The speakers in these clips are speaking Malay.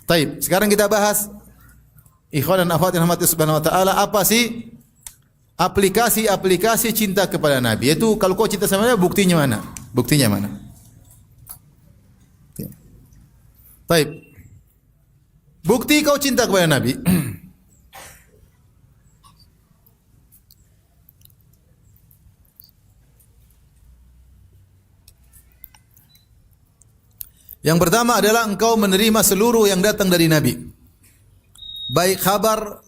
Taib. Sekarang kita bahas ikhwan dan akhwat yang rahmati subhanahu wa ta'ala, apa sih aplikasi-aplikasi cinta kepada Nabi? Yaitu kalau kau cinta sama Nabi, buktinya mana? Buktinya mana? Taib. Bukti kau cinta kepada Nabi. Yang pertama adalah engkau menerima seluruh yang datang dari Nabi. Baik khabar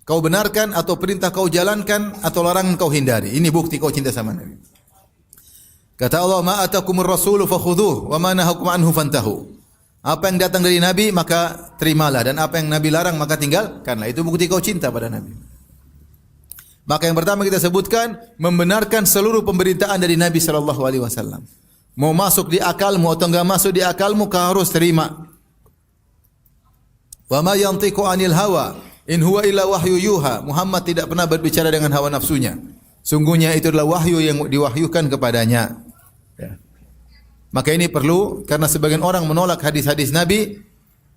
kau benarkan atau perintah kau jalankan atau larangan kau hindari. Ini bukti kau cinta sama Nabi. Kata Allah, "Ma atakumur rasulu fakhudhuhu wa ma nahakum anhu fantahu." Apa yang datang dari Nabi maka terimalah, dan apa yang Nabi larang maka tinggalkanlah. Itu bukti kau cinta pada Nabi. Maka yang pertama kita sebutkan, membenarkan seluruh pemberitaan dari Nabi sallallahu alaihi wasallam. Mau masuk di akalmu atau enggak masuk di akalmu, kau harus terima. Wa ma yantiqu anil hawa in huwa illa wahyu yuha. Muhammad tidak pernah berbicara dengan hawa nafsunya. Sungguhnya itu adalah wahyu yang diwahyukan kepadanya. Ya. Maka ini perlu, karena sebagian orang menolak hadis-hadis Nabi,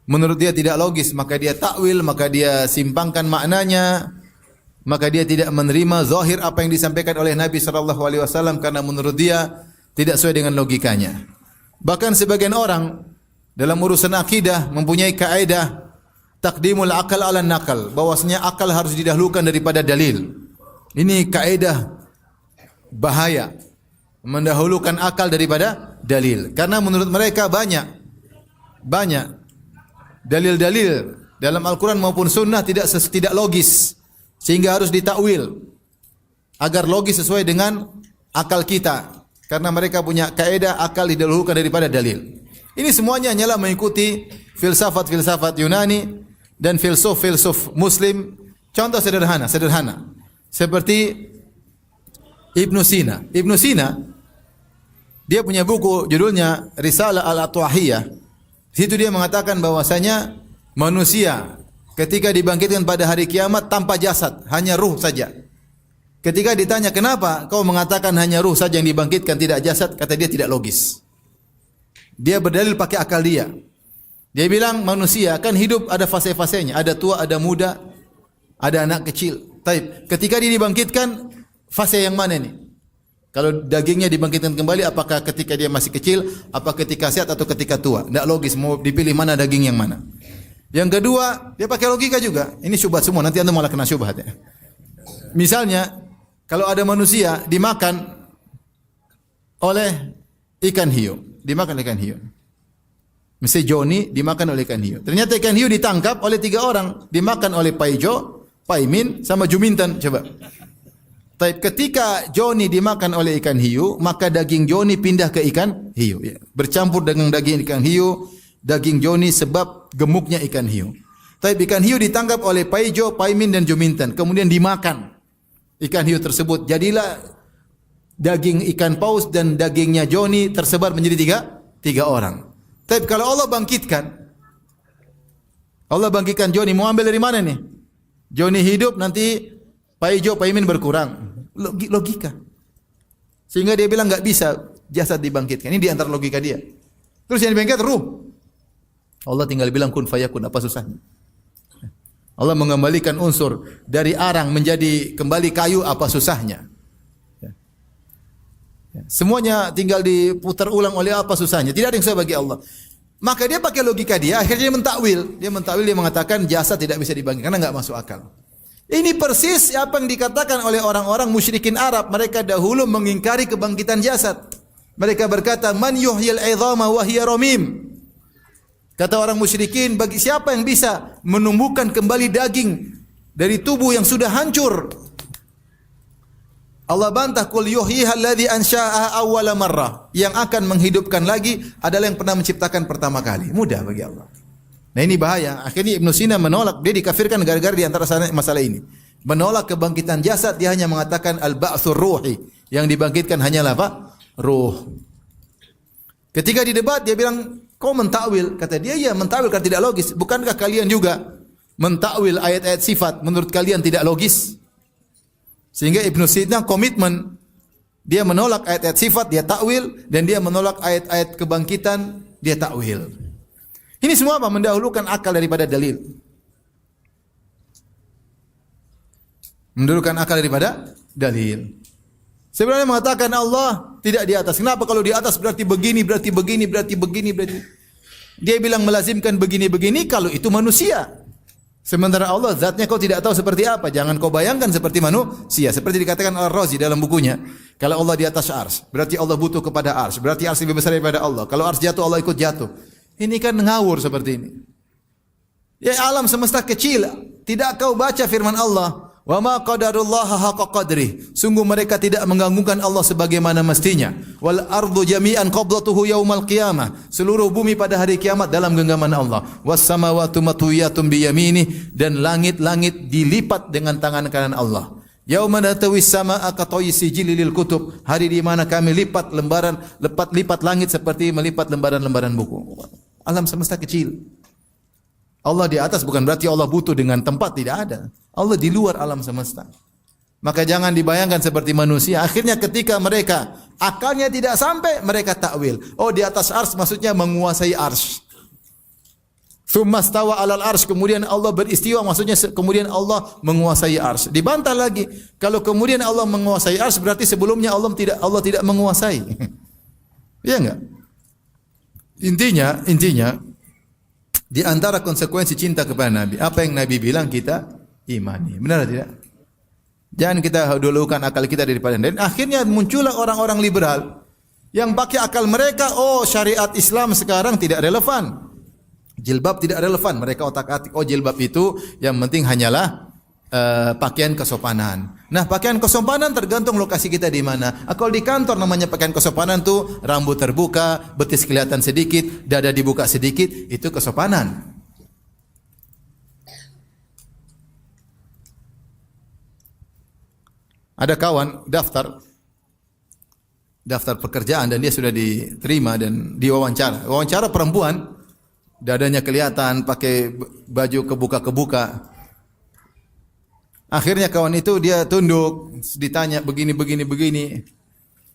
menurut dia tidak logis, maka dia takwil, maka dia simpangkan maknanya, maka dia tidak menerima zahir apa yang disampaikan oleh Nabi sallallahu alaihi wasallam karena menurut dia tidak sesuai dengan logikanya. Bahkan sebagian orang dalam urusan akidah mempunyai kaidah taqdimul akal ala nakal, bahwasanya akal harus didahulukan daripada dalil. Ini kaidah bahaya, mendahulukan akal daripada dalil. Karena menurut mereka banyak dalil-dalil dalam Al-Quran maupun Sunnah tidak logis, sehingga harus ditakwil agar logis sesuai dengan akal kita. Karena mereka punya kaidah akal didahulukan daripada dalil. Ini semuanya hanyalah mengikuti filsafat-filsafat Yunani dan filsuf Muslim. Contoh sederhana. Seperti Ibnu Sina. Ibnu Sina, dia punya buku judulnya Risalah Al-Atwahiyah. Di situ dia mengatakan bahwasanya manusia ketika dibangkitkan pada hari kiamat tanpa jasad, hanya ruh saja. Ketika ditanya, kenapa kau mengatakan hanya ruh saja yang dibangkitkan, tidak jasad? Kata dia, tidak logis. Dia berdalil pakai akal dia. Dia bilang manusia kan hidup ada fase-fasenya, ada tua, ada muda, ada anak kecil. Taib. Ketika dia dibangkitkan, fase yang mana nih? Kalau dagingnya dibangkitkan kembali, apakah ketika dia masih kecil, apa ketika sehat atau ketika tua? Tidak logis, mau dipilih mana daging yang mana. Yang kedua, dia pakai logika juga. Ini syubhat semua, nanti anda malah kena syubhat ya. Misalnya, kalau ada manusia dimakan oleh ikan hiu, Mesti Joni dimakan oleh ikan hiu. Ternyata ikan hiu ditangkap oleh 3 orang, dimakan oleh Paijo, Paimin, sama Juminten. Coba. Tapi ketika Joni dimakan oleh ikan hiu, maka daging Joni pindah ke ikan hiu. Ya. Bercampur dengan daging ikan hiu, daging Joni sebab gemuknya ikan hiu. Tapi ikan hiu ditangkap oleh Paijo, Paimin, dan Juminten. Kemudian dimakan ikan hiu tersebut. Jadilah daging ikan paus dan dagingnya Joni tersebar menjadi tiga orang. Tapi kalau Allah bangkitkan Joni, mau ambil dari mana nih? Joni hidup, nanti Paijo, Paimin berkurang. Logika. Sehingga dia bilang enggak bisa jasad dibangkitkan. Ini di antara logika dia. Terus yang dibangkitkan ruh. Allah tinggal bilang kun fayakun, apa susahnya? Allah mengembalikan unsur dari arang menjadi kembali kayu, apa susahnya? Semuanya tinggal diputar ulang oleh, apa susahnya? Tidak ada yang susah bagi Allah. Maka dia pakai logika dia, akhirnya dia mentakwil. Dia mengatakan jasa tidak bisa dibangkitkan karena enggak masuk akal. Ini persis apa yang dikatakan oleh orang-orang musyrikin Arab. Mereka dahulu mengingkari kebangkitan jasad. Mereka berkata, "Man yuhyil 'idhama wa hiya ramim." Kata orang musyrikin, bagi siapa yang bisa menumbuhkan kembali daging dari tubuh yang sudah hancur? Allah bantah, "Qul yuhyiha alladhi ansha'aha awwala marrah." Yang akan menghidupkan lagi adalah yang pernah menciptakan pertama kali. Mudah bagi Allah. Nah ini bahaya. Akhirnya Ibnu Sina menolak, dia dikafirkan gara-gara di antara masalah ini. Menolak kebangkitan jasad, dia hanya mengatakan al-ba'tsur ruhi. Yang dibangkitkan hanyalah apa? Ruh. Ketika didebat dia bilang, "Kau mentakwil." Kata dia, "Iya, mentakwil karena tidak logis. Bukankah kalian juga mentakwil ayat-ayat sifat menurut kalian tidak logis?" Sehingga Ibnu Sina komitmen, dia menolak ayat-ayat sifat, dia takwil, dan dia menolak ayat-ayat kebangkitan, dia takwil. Ini semua apa? Mendahulukan akal daripada dalil. Mendahulukan akal daripada dalil. Sebenarnya mengatakan Allah tidak di atas. Kenapa? Kalau di atas berarti begini, berarti begini, berarti begini, berarti. Dia bilang melazimkan begini-begini kalau itu manusia. Sementara Allah zatnya kau tidak tahu seperti apa. Jangan kau bayangkan seperti manusia. Seperti dikatakan Al-Razi dalam bukunya. Kalau Allah di atas ars, berarti Allah butuh kepada ars. Berarti ars lebih besar daripada Allah. Kalau ars jatuh, Allah ikut jatuh. Ini kan ngawur seperti ini. Ya alam semesta kecil. Tidak kau baca firman Allah. Wa ma qadarullaha haqqa qadrih. Sungguh mereka tidak mengganggukan Allah sebagaimana mestinya. Wal ardu jami'an qabdatuhu yaumal qiyamah. Seluruh bumi pada hari kiamat dalam genggaman Allah. Was samawati matwiyatun bi yaminih, dan langit-langit dilipat dengan tangan kanan Allah. Yauma natawis samaa katoi sijil lil kutub. Hari di mana kami lipat langit seperti melipat lembaran-lembaran buku. Alam semesta kecil. Allah di atas bukan berarti Allah butuh dengan tempat, tidak ada. Allah di luar alam semesta. Maka jangan dibayangkan seperti manusia. Akhirnya ketika mereka akalnya tidak sampai, mereka takwil. Oh, di atas ars maksudnya menguasai ars. Tsumma stawa 'alal ars, kemudian Allah beristiwa, maksudnya kemudian Allah menguasai ars. Dibantah lagi, kalau kemudian Allah menguasai ars berarti sebelumnya Allah tidak menguasai. Iya enggak? Intinya di antara konsekuensi cinta kepada Nabi, apa yang Nabi bilang kita imani. Benar atau tidak? Jangan kita dahulukan akal kita daripada dan akhirnya muncullah orang-orang liberal yang pakai akal mereka, oh syariat Islam sekarang tidak relevan. Jilbab tidak relevan. Mereka otak-atik, oh jilbab itu yang penting hanyalah pakaian kesopanan. Nah, pakaian kesopanan tergantung lokasi kita di mana. Kalau di kantor namanya pakaian kesopanan tuh rambut terbuka, betis kelihatan sedikit, dada dibuka sedikit, itu kesopanan. Ada kawan daftar pekerjaan dan dia sudah diterima dan diwawancara. Wawancara perempuan, dadanya kelihatan, pakai baju kebuka-kebuka. Akhirnya kawan itu dia tunduk, ditanya begini.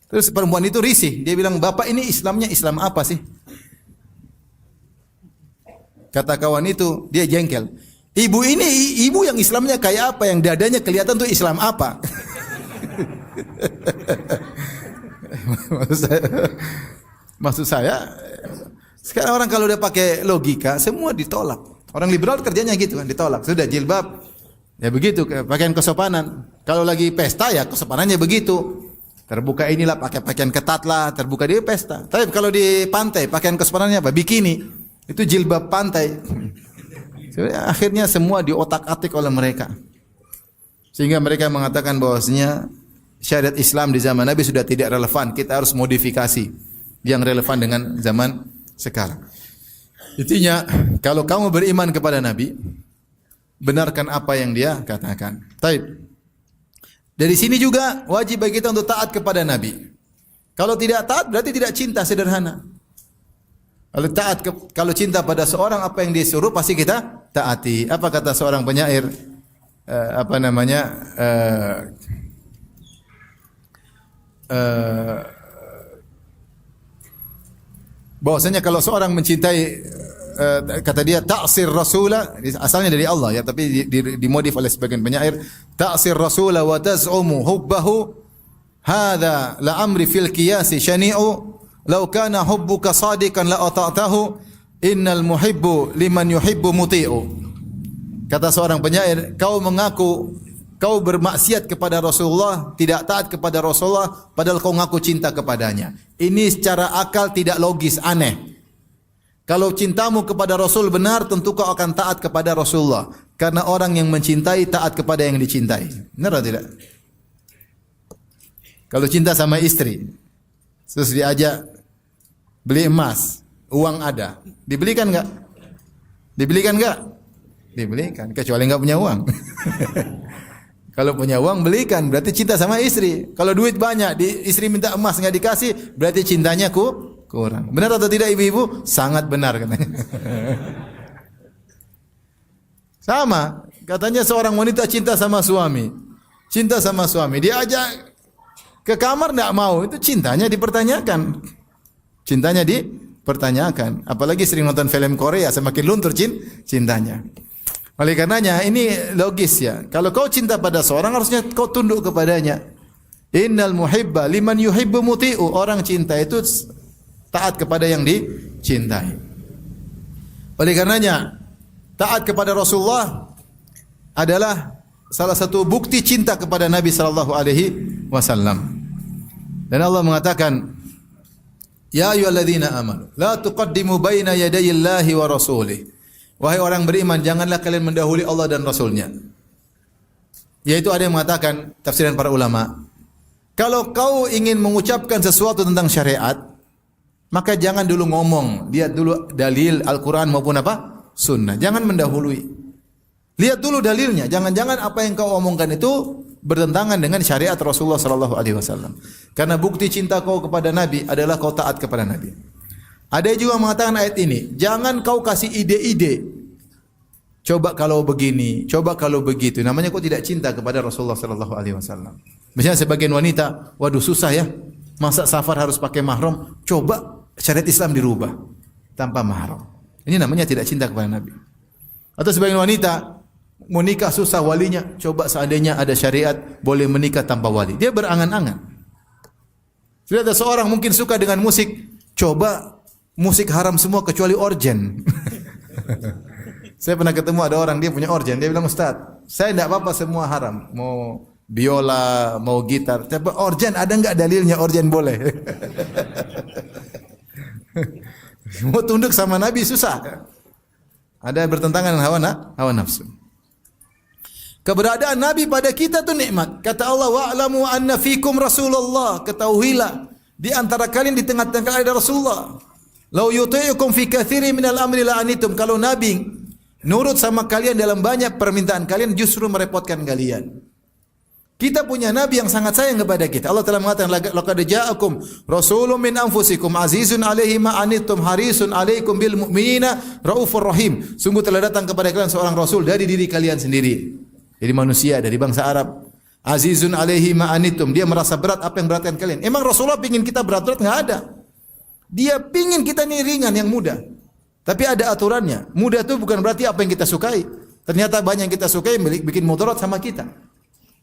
Terus perempuan itu risih, dia bilang, "Bapak ini Islamnya Islam apa sih?" Kata kawan itu, dia jengkel. "Ibu ini ibu yang Islamnya kayak apa? Yang dadanya kelihatan tuh Islam apa?" Maksud saya sekarang orang kalau udah pakai logika semua ditolak. Orang liberal kerjanya gitu kan, ditolak. Sudah jilbab ya begitu, pakaian kesopanan. Kalau lagi pesta ya kesopanannya begitu. Terbuka inilah, pakai pakaian ketat lah, terbuka dia pesta. Tapi kalau di pantai pakaian kesopanannya apa? Bikini. Itu jilbab pantai. Akhirnya semua diotak-atik oleh mereka. Sehingga mereka mengatakan bahwasanya syariat Islam di zaman Nabi sudah tidak relevan. Kita harus modifikasi yang relevan dengan zaman sekarang. Intinya, kalau kamu beriman kepada Nabi, benarkan apa yang dia katakan. Baik. Dari sini juga wajib bagi kita untuk taat kepada Nabi. Kalau tidak taat berarti tidak cinta, sederhana. Kalau cinta pada seorang, apa yang disuruh pasti kita taati. Apa kata seorang penyair? Bahwasanya kalau seorang mencintai, kata dia, ta'sir rasula, asalnya dari Allah ya, tapi dimodif oleh sebagian penyair, ta'sir rasula wa taz'umu hubbahu hadza la amri fil qiyasi shani'u law kana hubbuka sadiqan la ata'tahu innal muhibbu liman yuhibbu muti'u. Kata seorang penyair, kau mengaku kau bermaksiat kepada Rasulullah, tidak taat kepada Rasulullah, padahal kau mengaku cinta kepadanya. Ini secara akal tidak logis, aneh. Kalau cintamu kepada Rasul benar, tentu kau akan taat kepada Rasulullah. Karena orang yang mencintai taat kepada yang dicintai. Benar atau tidak? Kalau cinta sama istri, terus diajak beli emas, uang ada, dibelikan enggak? Dibelikan enggak? Dibelikan, kecuali enggak punya uang. Kalau punya uang belikan, berarti cinta sama istri. Kalau duit banyak, istri minta emas enggak dikasih, berarti cintanya kurang. Benar atau tidak ibu-ibu? Sangat benar katanya. Sama, katanya seorang wanita cinta sama suami. Cinta sama suami, diajak ke kamar enggak mau, itu cintanya dipertanyakan. Cintanya pertanyakan. Apalagi sering nonton film Korea, semakin luntur cintanya. Oleh karenanya ini logis ya. Kalau kau cinta pada seorang harusnya kau tunduk kepadanya. Innal muhibba liman yuhibbu muti'u. Orang cinta itu taat kepada yang dicintai. Oleh karenanya taat kepada Rasulullah adalah salah satu bukti cinta kepada Nabi sallallahu alaihi wasallam. Dan Allah mengatakan, "Ya ayyuhalladzina amanu, la tuqaddimu baina yadayillahi wa rasulih." Wahai orang beriman, janganlah kalian mendahului Allah dan Rasulnya. Yaitu ada yang mengatakan, tafsiran para ulama, kalau kau ingin mengucapkan sesuatu tentang syariat, maka jangan dulu ngomong, lihat dulu dalil Al-Quran maupun apa? Sunnah. Jangan mendahului. Lihat dulu dalilnya. Jangan-jangan apa yang kau omongkan itu bertentangan dengan syariat Rasulullah sallallahu alaihi wasallam. Karena bukti cinta kau kepada Nabi adalah kau taat kepada Nabi. Ada juga mengatakan ayat ini, jangan kau kasih ide-ide. Coba kalau begini, coba kalau begitu. Namanya kau tidak cinta kepada Rasulullah sallallahu alaihi wasallam. Misalnya sebagian wanita, waduh susah ya. Masa safar harus pakai mahram? Coba syariat Islam dirubah tanpa mahram. Ini namanya tidak cinta kepada Nabi. Atau sebagian wanita mau nikah susah walinya, coba seandainya ada syariat boleh menikah tanpa wali. Dia berangan-angan. Sudah ada seorang mungkin suka dengan musik, coba musik haram semua kecuali organ. Saya pernah ketemu ada orang dia punya organ, dia bilang, "Ustaz, saya tidak apa-apa semua haram, mau biola, mau gitar, tapi organ ada enggak dalilnya organ boleh?" Mau tunduk sama Nabi susah. Ada bertentangan dengan hawa nafsu. Keberadaan Nabi pada kita itu nikmat. Kata Allah, "Wa'lamu anna fikum Rasulullah." Ketahuilah di antara kalian di tengah-tengah ada Rasulullah. "Lau yuti'ukum fi katsirin minal amri la'anitum." Kalau Nabi nurut sama kalian dalam banyak permintaan kalian justru merepotkan kalian. Kita punya Nabi yang sangat sayang kepada kita. Allah telah mengatakan, "Laqad ja'akum rasulun min anfusikum azizun 'alaihi ma anittum harisun 'alaikum bil mu'minina raufur rahim." Sungguh telah datang kepada kalian seorang rasul dari diri kalian sendiri. Dari manusia, dari bangsa Arab. Azizun 'alaihi ma anittum. Dia merasa berat apa yang beratkan kalian. Emang Rasulullah pingin kita berat-berat? Enggak ada. Dia pingin kita ini ringan, yang mudah. Tapi ada aturannya. Mudah itu bukan berarti apa yang kita sukai. Ternyata banyak yang kita sukai bikin mudarat sama kita.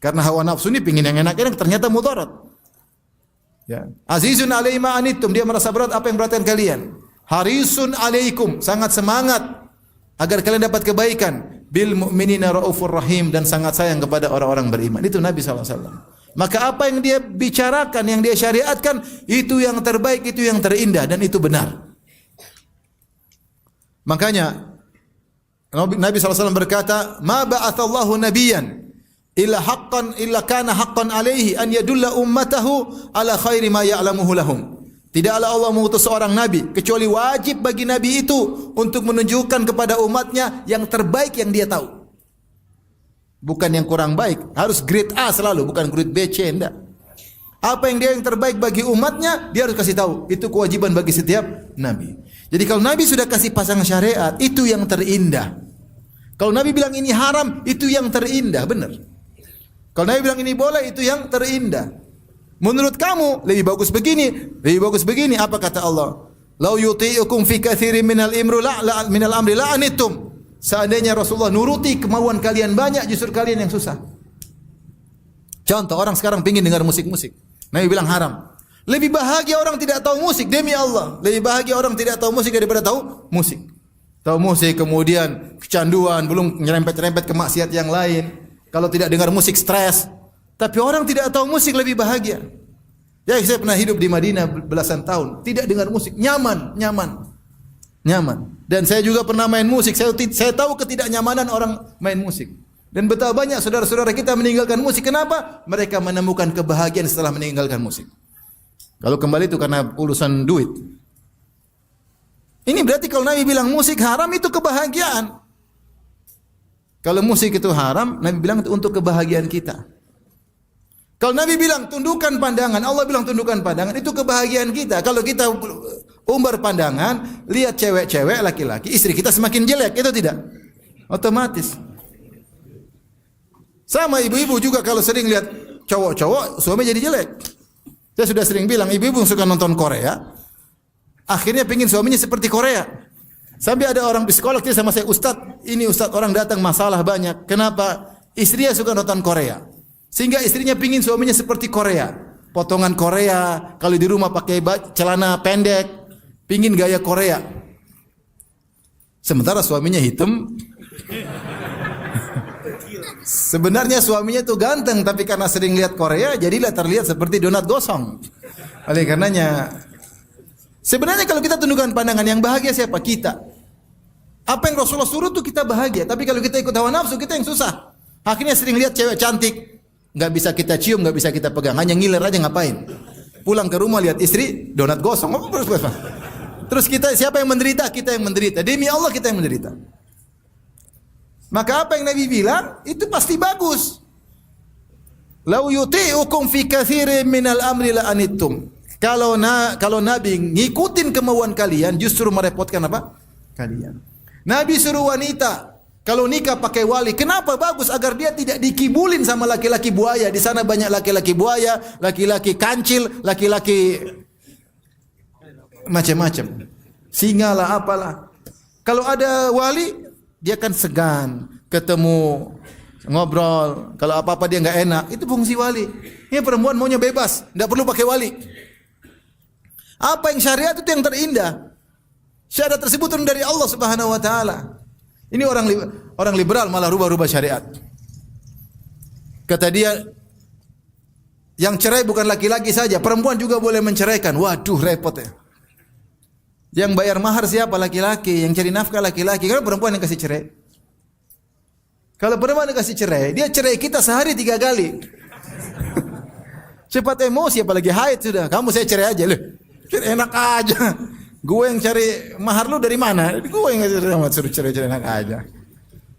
Karena hawa nafsu ini pingin yang enak-enak, ternyata mudarat. Ya. Azizun alaihi ma anittum, dia merasa berat apa yang beratkan kalian. Harisun alaikum, sangat semangat agar kalian dapat kebaikan. Bil mu'minina raufur rahim, dan sangat sayang kepada orang-orang beriman. Itu Nabi sallallahu alaihi wasallam. Maka apa yang dia bicarakan, yang dia syariatkan, itu yang terbaik, itu yang terindah, dan itu benar. Makanya Nabi SAW berkata, "Ma ba'athallahu nabiyyan illa kana haqqan alaihi an yadulla ummatahu ala khairi ma ya'lamuhu lahum." Tidaklah Allah mengutus seorang nabi kecuali wajib bagi nabi itu untuk menunjukkan kepada umatnya yang terbaik yang dia tahu. Bukan yang kurang baik, harus grade A selalu, bukan grade B, C, enggak. Apa yang dia yang terbaik bagi umatnya, dia harus kasih tahu. Itu kewajiban bagi setiap nabi. Jadi kalau Nabi sudah kasih pasang syariat, itu yang terindah. Kalau Nabi bilang ini haram, itu yang terindah, benar. Kalau Nabi bilang ini boleh, itu yang terindah. Menurut kamu lebih bagus begini, lebih bagus begini. Apa kata Allah? "Lau yuti'ukum fi katsirin minal amri la'anitum." Seandainya Rasulullah nuruti kemauan kalian banyak, justru kalian yang susah. Contoh, orang sekarang pingin dengar musik-musik. Nabi bilang haram. Lebih bahagia orang tidak tahu musik, demi Allah. Lebih bahagia orang tidak tahu musik daripada tahu musik. Tahu musik, kemudian kecanduan, belum nyerempet-nyerempet ke maksiat yang lain. Kalau tidak dengar musik, stres. Tapi orang tidak tahu musik lebih bahagia. Ya, saya pernah hidup di Madinah belasan tahun, tidak dengar musik, nyaman. Dan saya juga pernah main musik. Saya tahu ketidaknyamanan orang main musik. Dan betapa banyak saudara-saudara kita meninggalkan musik. Kenapa? Mereka menemukan kebahagiaan setelah meninggalkan musik. Kalau kembali itu karena urusan duit. Ini berarti kalau Nabi bilang musik haram, itu kebahagiaan. Kalau musik itu haram, Nabi bilang itu untuk kebahagiaan kita. Kalau Nabi bilang tundukkan pandangan, Allah bilang tundukkan pandangan, itu kebahagiaan kita. Kalau kita umbar pandangan, lihat cewek-cewek, laki-laki, istri kita semakin jelek, itu tidak? Otomatis. Sama ibu-ibu juga kalau sering lihat cowok-cowok, suami jadi jelek. Saya sudah sering bilang, ibu-ibu suka nonton Korea, Akhirnya pingin suaminya seperti Korea. Sampai ada orang psikolog dia sama saya, Ustadz, ini Ustadz orang datang masalah banyak. Kenapa? Istrinya suka nonton Korea. Sehingga istrinya pingin suaminya seperti Korea. Potongan Korea, kalau di rumah pakai celana pendek, pingin gaya Korea. Sementara suaminya hitam. Sebenarnya suaminya itu ganteng, tapi karena sering lihat Korea, jadilah terlihat seperti donat gosong. Oleh karenanya, sebenarnya kalau kita tundukkan pandangan, yang bahagia siapa? Kita. Apa yang Rasulullah suruh tuh kita bahagia. Tapi kalau kita ikut hawa nafsu, kita yang susah. Akhirnya sering lihat cewek cantik, nggak bisa kita cium, nggak bisa kita pegang, hanya ngiler aja ngapain? Pulang ke rumah lihat istri donat gosong. Terus kita siapa yang menderita? Kita yang menderita. Demi Allah kita yang menderita. Maka apa yang Nabi bilang itu pasti bagus. Lau yuti'ukum fi katsirin minal amri la anittum. Kalau Nabi ngikutin kemauan kalian justru merepotkan apa? Kalian. Nabi suruh wanita kalau nikah pakai wali, kenapa bagus? Agar dia tidak dikibulin sama laki-laki buaya. Di sana banyak laki-laki buaya, laki-laki kancil, laki-laki macam-macam. Singa lah apalah. Kalau ada wali, dia kan segan, ketemu, ngobrol. Kalau apa-apa dia nggak enak, itu fungsi wali. Ini perempuan maunya bebas, nggak perlu pakai wali. Apa yang syariat itu yang terindah. Syariat tersebut turun dari Allah Subhanahu Wa Taala. Ini orang liberal malah rubah-rubah syariat. Kata dia, yang cerai bukan laki-laki saja, perempuan juga boleh menceraikan. Waduh, repot ya. Yang bayar mahar siapa? Laki-laki. Yang cari nafkah laki-laki. Karena perempuan yang kasih cerai. Kalau perempuan yang kasih cerai, dia cerai kita sehari 3 kali. Cepat emosi, apalagi haid sudah. Kamu saya cerai aja. Loh, enak aja. Gue yang cari mahar lu dari mana? Gue yang suruh cerai-cerai enak aja.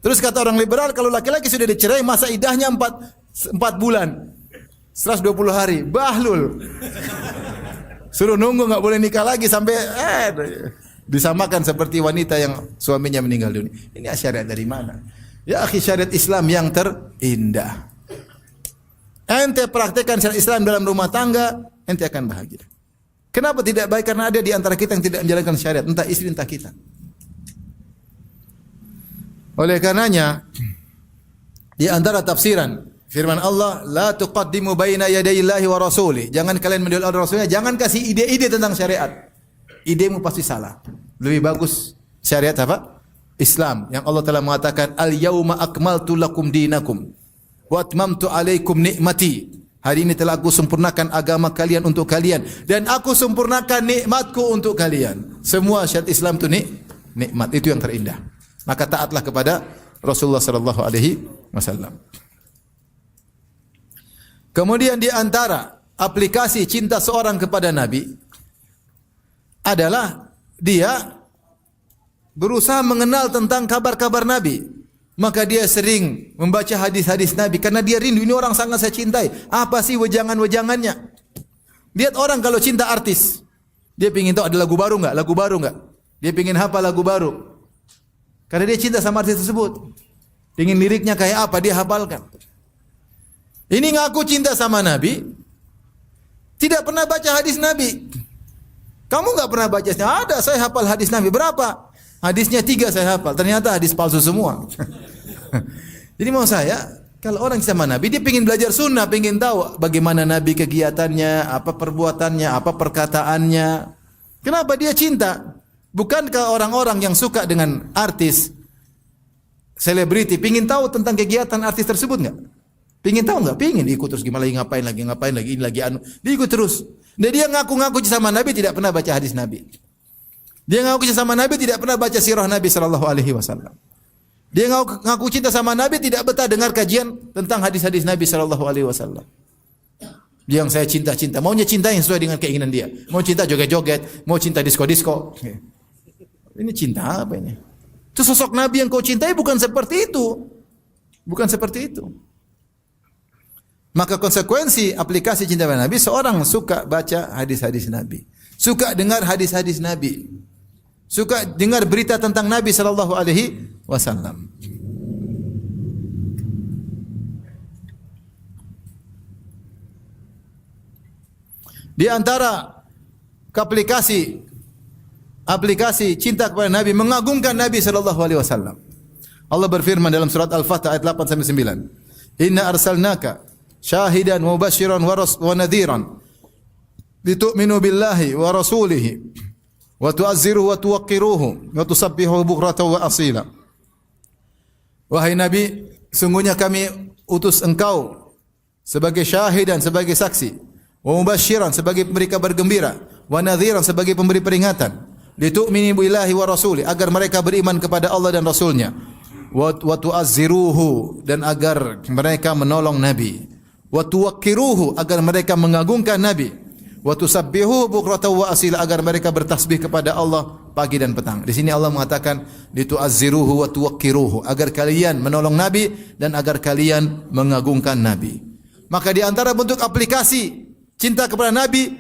Terus kata orang liberal, kalau laki-laki sudah dicerai, masa idahnya 4 bulan. 120 hari. Bahlul. Suruh nunggu, nggak boleh nikah lagi sampai disamakan seperti wanita yang suaminya meninggal dunia. Ini syariat dari mana? Ya akhi, syariat Islam yang terindah. Ente praktekkan syariat Islam dalam rumah tangga, ente akan bahagia. Kenapa tidak baik? Karena ada di antara kita yang tidak menjalankan syariat, entah istri entah kita. Oleh karenanya, di antara tafsiran firman Allah, la tuqaddimu baina yadayillahi wa rasulih. Jangan kalian mendahului Allah Rasulnya, jangan kasih ide-ide tentang syariat. Idemu pasti salah. Lebih bagus syariat apa? Islam yang Allah telah mengatakan, al-yauma akmaltu lakum dinakum wa atmamtu alaikum nikmati. Hari ini telah aku sempurnakan agama kalian untuk kalian dan aku sempurnakan nikmatku untuk kalian. Semua syariat Islam itu nikmat, itu yang terindah. Maka taatlah kepada Rasulullah sallallahu alaihi wasallam. Kemudian di antara aplikasi cinta seorang kepada Nabi adalah dia berusaha mengenal tentang kabar-kabar Nabi. Maka dia sering membaca hadis-hadis Nabi karena dia rindu, ini orang sangat saya cintai. Apa sih wejangan-wejangannya? Lihat orang kalau cinta artis, dia ingin tahu ada lagu baru enggak? Lagu baru enggak? Dia ingin hafal lagu baru. Karena dia cinta sama artis tersebut. Ingin liriknya kayak apa, dia hafalkan. Ini ngaku cinta sama Nabi, tidak pernah baca hadis Nabi. Kamu enggak pernah baca? Ada, saya hafal hadis Nabi. Berapa? Hadisnya 3 saya hafal. Ternyata hadis palsu semua. Jadi mau saya, kalau orang sama Nabi, dia ingin belajar sunnah, ingin tahu bagaimana Nabi kegiatannya, apa perbuatannya, apa perkataannya. Kenapa dia cinta? Bukankah orang-orang yang suka dengan artis, selebriti, ingin tahu tentang kegiatan artis tersebut enggak? Ingin tahu enggak? Ingin ikut terus gimana lagi ngapain lagi, ini lagi anu. Dia ikut terus. Dan dia ngaku-ngaku sama Nabi, tidak pernah baca hadis Nabi. Dia ngaku cinta sama Nabi, tidak pernah baca sirah Nabi sallallahu alaihi wasallam. Dia ngaku cinta sama Nabi, tidak betah dengar kajian tentang hadis-hadis Nabi sallallahu alaihi wasallam. Dia yang saya cinta-cinta, maunya cinta yang sesuai dengan keinginan dia. Mau cinta joget-joget, mau cinta disko-disko. Ini cinta apa ini? Itu sosok Nabi yang kau cintai bukan seperti itu. Bukan seperti itu. Maka konsekuensi aplikasi cinta pada Nabi, seorang suka baca hadis-hadis Nabi. Suka dengar hadis-hadis Nabi. Suka dengar berita tentang Nabi sallallahu alaihi wasallam. Di antara aplikasi aplikasi cinta kepada Nabi, mengagungkan Nabi sallallahu alaihi wasallam. Allah berfirman dalam surat Al-Fath ayat 8 sampai 9. Inna arsalnaka syahidan wa mubasysyiran wa nadhiran litu'minu billahi wa rasulihi wa tu'azziruhu wa tuwaqqiruhu wa tusabbihuhu bukratan wa asila. Wahai Nabi, sungguhnya kami utus engkau sebagai syahid dan sebagai saksi, wa mubasysyiran sebagai pemberi kabar gembira, wa nadhiran sebagai pemberi peringatan, litu'minu billahi wa rasuli, agar mereka beriman kepada Allah dan Rasulnya, wa tu'azziruhu, dan agar mereka menolong Nabi, wa tuwaqqiruhu, agar mereka mengagungkan Nabi, wa tusabbihuhu bukratan wa asila, agar mereka bertasbih kepada Allah pagi dan petang. Di sini Allah mengatakan litu'azziruhu wa tuwaqqiruhu, agar kalian menolong Nabi dan agar kalian mengagungkan Nabi. Maka di antara bentuk aplikasi cinta kepada Nabi,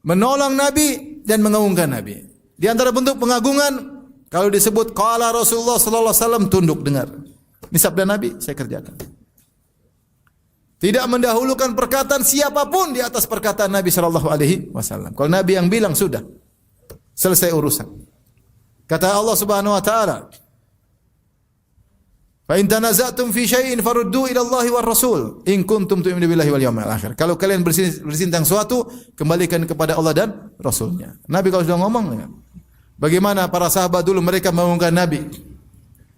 menolong Nabi dan mengagungkan Nabi. Di antara bentuk pengagungan, kalau disebut qala Rasulullah sallallahu alaihi wasallam, tunduk dengar. Ini sabda Nabi, saya kerjakan. Tidak mendahulukan perkataan siapapun di atas perkataan Nabi sallallahu alaihi wasallam. Kalau Nabi yang bilang, sudah selesai urusan. Kata Allah Subhanahu wa taala, "Fa in tanaza'tum fi syai'in faruddu ila Allahi war Rasul in kuntum tu'minu billahi wal yawmil akhir." Kalau kalian berselisih tentang suatu, kembalikan kepada Allah dan Rasulnya. Nabi kalau sudah ngomong, bagaimana para sahabat dulu, mereka mengagungkan Nabi.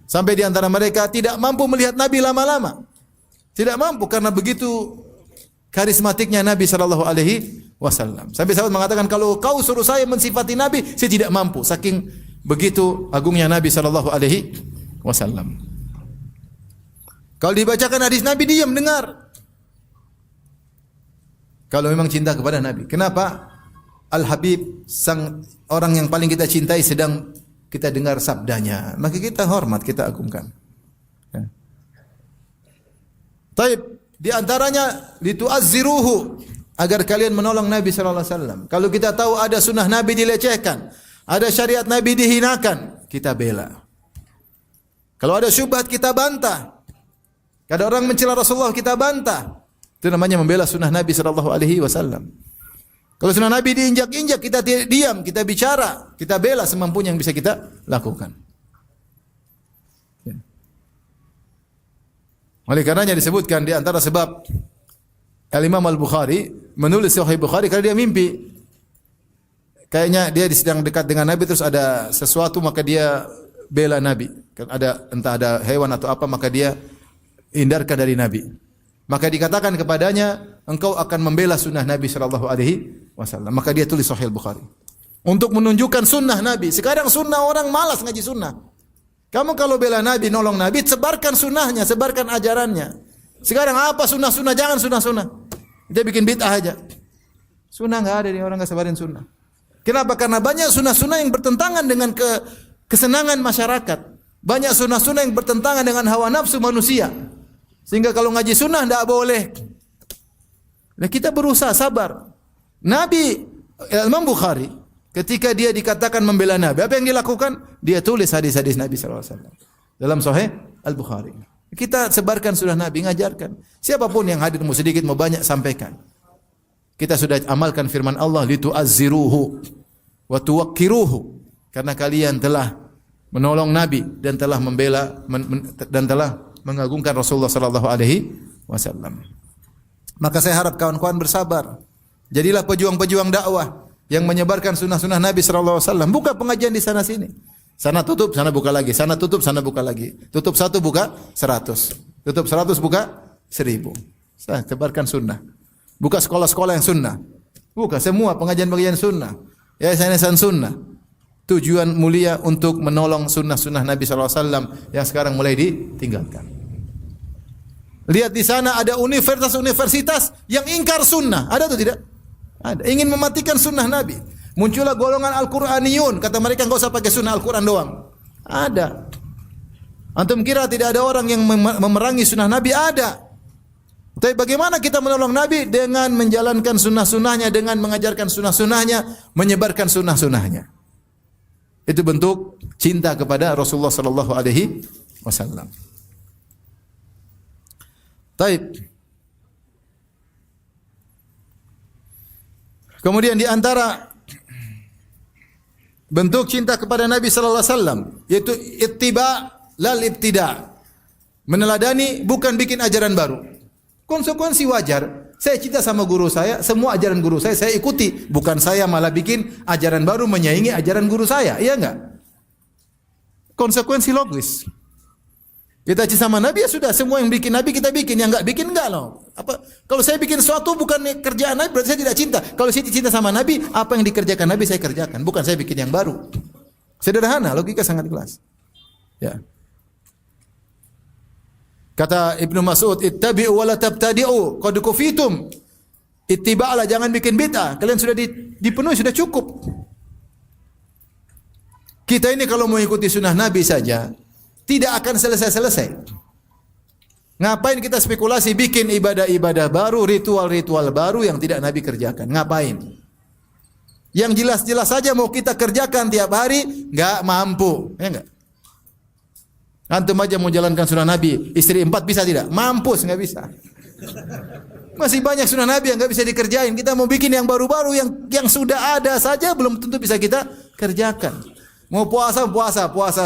Sampai di antara mereka tidak mampu melihat Nabi lama-lama. Tidak mampu karena begitu karismatiknya Nabi sallallahu alaihi wasallam. Sampai sahabat mengatakan, kalau kau suruh saya mensifati Nabi, saya tidak mampu. Saking begitu agungnya Nabi sallallahu alaihi wasallam. Kalau dibacakan hadis Nabi, diam dengar. Kalau memang cinta kepada Nabi. Kenapa? Al-Habib, sang orang yang paling kita cintai, sedang kita dengar sabdanya, maka kita hormat, kita agungkan. Ya. Taib, di antaranya litu'azziruhu, agar kalian menolong Nabi sallallahu alaihi wasallam. Kalau kita tahu ada sunnah Nabi dilecehkan, ada syariat Nabi dihinakan, kita bela. Kalau ada syubhat, kita bantah. Kalau orang mencela Rasulullah, kita bantah. Itu namanya membela sunnah Nabi sallallahu alaihi wasallam. Kalau sunnah Nabi diinjak-injak, kita diam, kita bicara, kita bela semampunya yang bisa kita lakukan. Ya. Oleh karenanya disebutkan di antara sebab Al-Imam Al-Bukhari menulis Sahih Bukhari, karena dia mimpi. Kayaknya dia sedang dekat dengan Nabi, terus ada sesuatu, maka dia bela Nabi. Entah ada hewan atau apa, maka dia hindarkan dari Nabi. Maka dikatakan kepadanya, engkau akan membela sunnah Nabi sallallahu alaihi wasallam. Maka dia tulis Sahih Bukhari untuk menunjukkan sunnah Nabi. Sekarang sunnah orang malas ngaji sunnah. Kamu kalau bela Nabi, nolong Nabi, sebarkan sunnahnya, sebarkan ajarannya. Sekarang apa sunnah-sunnah? Jangan sunnah-sunnah. Dia bikin bid'ah aja. Sunnah enggak ada, dia orang enggak sebarin sunnah. Kenapa? Karena banyak sunnah-sunnah yang bertentangan dengan kesenangan masyarakat. Banyak sunnah-sunnah yang bertentangan dengan hawa nafsu manusia. Sehingga kalau ngaji sunnah tidak boleh. Nah, kita berusaha sabar. Nabi Imam Bukhari ketika dia dikatakan membela Nabi, apa yang dilakukan? Dia tulis hadis-hadis Nabi sallallahu alaihi wasallam dalam Sahih Al-Bukhari. Kita sebarkan sunnah Nabi, ngajarkan. Siapapun yang hadir, mau sedikit mau banyak, sampaikan. Kita sudah amalkan firman Allah, litu'azziruhu wa tuwaqqiruhu, karena kalian telah menolong Nabi dan telah membela dan telah mengagungkan Rasulullah sallallahu alaihi wasallam. Maka saya harap kawan-kawan bersabar. Jadilah pejuang-pejuang dakwah yang menyebarkan sunnah-sunnah Nabi sallallahu alaihi wasallam. Buka pengajian di sana sini. Sana tutup, sana buka lagi. Sana tutup, sana buka lagi. Tutup 1 buka 100. Tutup 100 buka 1000. Sebarkan sunnah. Buka sekolah-sekolah yang sunnah. Buka semua pengajian-pengajian sunnah. Yayasan sunnah. Tujuan mulia untuk menolong sunnah-sunnah Nabi SAW yang sekarang mulai ditinggalkan. Lihat di sana ada universitas-universitas yang ingkar sunnah. Ada atau tidak? Ada. Ingin mematikan sunnah Nabi. Muncullah golongan Al-Quraniyun. Kata mereka enggak usah pakai sunnah Al-Quran doang. Ada. Antum kira tidak ada orang yang memerangi sunnah Nabi? Ada. Tapi bagaimana kita menolong Nabi? Dengan menjalankan sunnah-sunnahnya, dengan mengajarkan sunnah-sunnahnya, menyebarkan sunnah-sunnahnya. Itu bentuk cinta kepada Rasulullah sallallahu alaihi wasallam. Taib. Kemudian di antara bentuk cinta kepada Nabi sallallahu alaihi wasallam yaitu ittiba lal ibtida. Meneladani bukan bikin ajaran baru. Konsekuensi wajar. Saya cinta sama guru saya, semua ajaran guru saya ikuti. Bukan saya malah bikin ajaran baru menyaingi ajaran guru saya. Iya enggak? Konsekuensi logis. Kita cinta sama Nabi ya sudah, semua yang bikin Nabi kita bikin, yang enggak bikin enggak loh. Apa? Kalau saya bikin sesuatu bukan kerjaan Nabi berarti saya tidak cinta. Kalau saya cinta sama Nabi, apa yang dikerjakan Nabi saya kerjakan, bukan saya bikin yang baru. Sederhana, logika sangat jelas. Ya. Kata Ibnu Mas'ud, ittabi'u wa la tabtadi'u, qad kufitum. Ittiba'lah, jangan bikin bid'ah. Kalian sudah dipenuhi, sudah cukup. Kita ini kalau mau ikuti sunnah Nabi saja, tidak akan selesai-selesai. Ngapain kita spekulasi bikin ibadah-ibadah baru, ritual-ritual baru yang tidak Nabi kerjakan? Ngapain? Yang jelas-jelas saja mau kita kerjakan tiap hari, enggak mampu. Ya enggak? Antum aja mau jalankan sunnah Nabi, istri 4 bisa tidak? Mampus, enggak bisa. Masih banyak sunnah Nabi yang enggak bisa dikerjain. Kita mau bikin yang baru-baru, yang sudah ada saja belum tentu bisa kita kerjakan. Mau puasa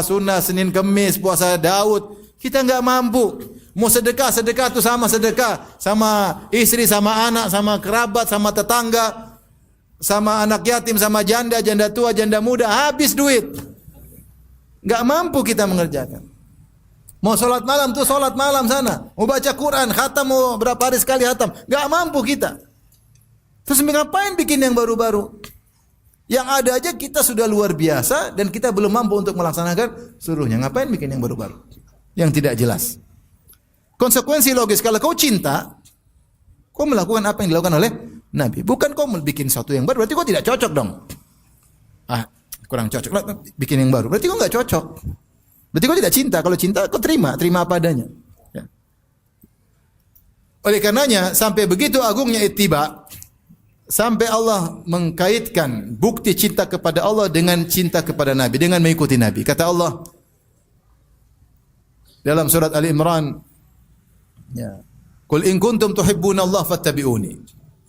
sunnah Senin Kemis, puasa Daud, kita enggak mampu. Mau sedekah itu sama sedekah, sama istri, sama anak, sama kerabat, sama tetangga, sama anak yatim, sama janda tua, janda muda, habis duit. Enggak mampu kita mengerjakan. Mau sholat malam tuh sholat malam sana. Mau baca Quran, khatam mau berapa hari sekali khatam. Gak mampu kita. Terus ngapain bikin yang baru-baru? Yang ada aja kita sudah luar biasa dan kita belum mampu untuk melaksanakan seluruhnya. Ngapain bikin yang baru-baru? Yang tidak jelas. Konsekuensi logis, kalau kau cinta, kau melakukan apa yang dilakukan oleh Nabi. Bukan kau bikin sesuatu yang baru, berarti kau tidak cocok dong. Kurang cocok. Bikin yang baru, berarti kau gak cocok. Berarti kau tidak cinta. Kalau cinta kau terima apa adanya. Ya. Oleh karenanya sampai begitu agungnya ittiba, sampai Allah mengkaitkan bukti cinta kepada Allah dengan cinta kepada Nabi, dengan mengikuti Nabi. Kata Allah dalam surat Ali Imran, ya, "Qul in kuntum tuhibbunallaha fattabi'uni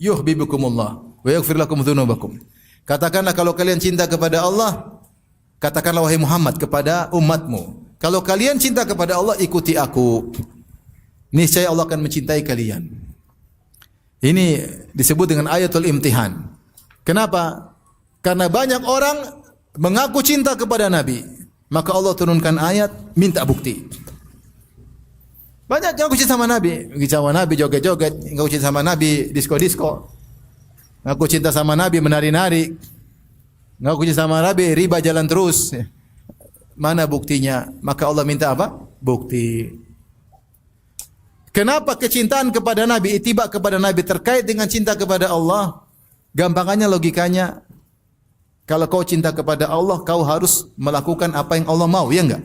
yuhibbukumullah wa yaghfir lakum dzunubakum." Katakanlah kalau kalian cinta kepada Allah, katakanlah wahai Muhammad kepada umatmu, kalau kalian cinta kepada Allah, ikuti aku. Niscaya Allah akan mencintai kalian. Ini disebut dengan ayatul imtihan. Kenapa? Karena banyak orang mengaku cinta kepada Nabi, maka Allah turunkan ayat minta bukti. Banyak yang ngaku cinta sama Nabi, joget-joget, ngaku cinta sama Nabi, disko-disko. Ngaku cinta sama Nabi, menari-nari. Ngaku cinta sama Nabi, riba jalan terus. Mana buktinya? Maka Allah minta apa? Bukti. Kenapa kecintaan kepada Nabi, ittiba kepada Nabi terkait dengan cinta kepada Allah? Gampangannya, logikanya, kalau kau cinta kepada Allah, kau harus melakukan apa yang Allah mau, ya enggak?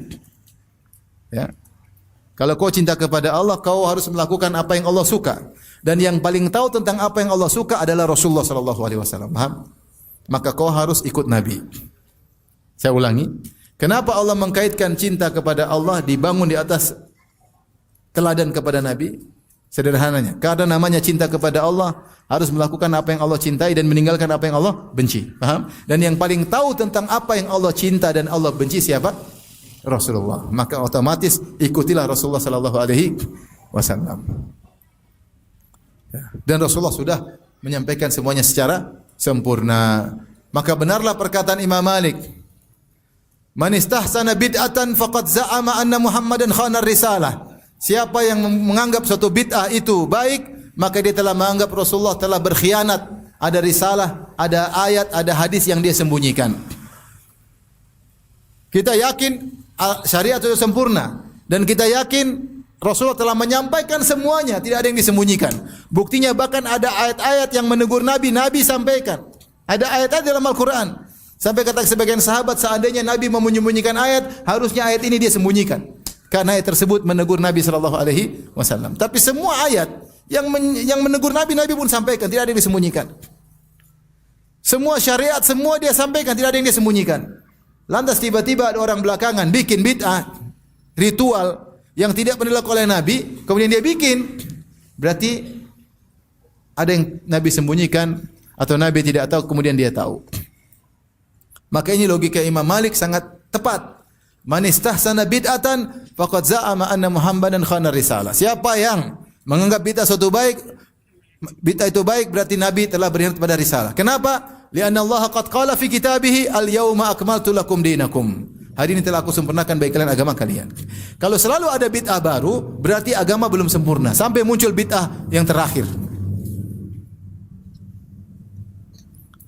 Ya. Kalau kau cinta kepada Allah, kau harus melakukan apa yang Allah suka. Dan yang paling tahu tentang apa yang Allah suka adalah Rasulullah sallallahu alaihi wasallam. Paham? Maka kau harus ikut Nabi. Saya ulangi. Kenapa Allah mengkaitkan cinta kepada Allah dibangun di atas teladan kepada Nabi? Sederhananya, karena namanya cinta kepada Allah harus melakukan apa yang Allah cintai dan meninggalkan apa yang Allah benci. Paham? Dan yang paling tahu tentang apa yang Allah cinta dan Allah benci siapa? Rasulullah. Maka otomatis ikutilah Rasulullah sallallahu alaihi wasallam. Dan Rasulullah sudah menyampaikan semuanya secara sempurna. Maka benarlah perkataan Imam Malik, "Man istahsana bid'atan faqad za'ama anna Muhammadan khana risalah." Siapa yang menganggap suatu bid'ah itu baik, maka dia telah menganggap Rasulullah telah berkhianat. Ada risalah, ada ayat, ada hadis yang dia sembunyikan. Kita yakin syariat sudah sempurna dan kita yakin Rasulullah telah menyampaikan semuanya, tidak ada yang disembunyikan. Buktinya bahkan ada ayat-ayat yang menegur Nabi, Nabi sampaikan. Ada ayat-ayat dalam Al-Quran. Sampai kata sebagian sahabat, seandainya Nabi mau menyembunyikan ayat, harusnya ayat ini dia sembunyikan. Karena ayat tersebut menegur Nabi sallallahu alaihi wasallam. Tapi semua ayat yang menegur Nabi, Nabi pun sampaikan, tidak ada yang disembunyikan. Semua syariat, semua dia sampaikan, tidak ada yang dia sembunyikan. Lantas tiba-tiba ada orang belakangan bikin bid'ah, ritual yang tidak pernah dilakukan oleh Nabi, kemudian dia bikin. Berarti ada yang Nabi sembunyikan atau Nabi tidak tahu, kemudian dia tahu. Maka ini logika Imam Malik sangat tepat. Man istahsana bid'atan faqad za'ama anna Muhammadan khana risalah. Siapa yang menganggap bid'ah suatu baik, bid'ah itu baik berarti Nabi telah berkhianat pada risalah. Kenapa? Lianna Allah qad qala fi kitabih al-yauma akmaltu lakum dinakum. Hari ini telah aku sempurnakan bagi kalian agama kalian. Kalau selalu ada bid'ah baru, berarti agama belum sempurna sampai muncul bid'ah yang terakhir.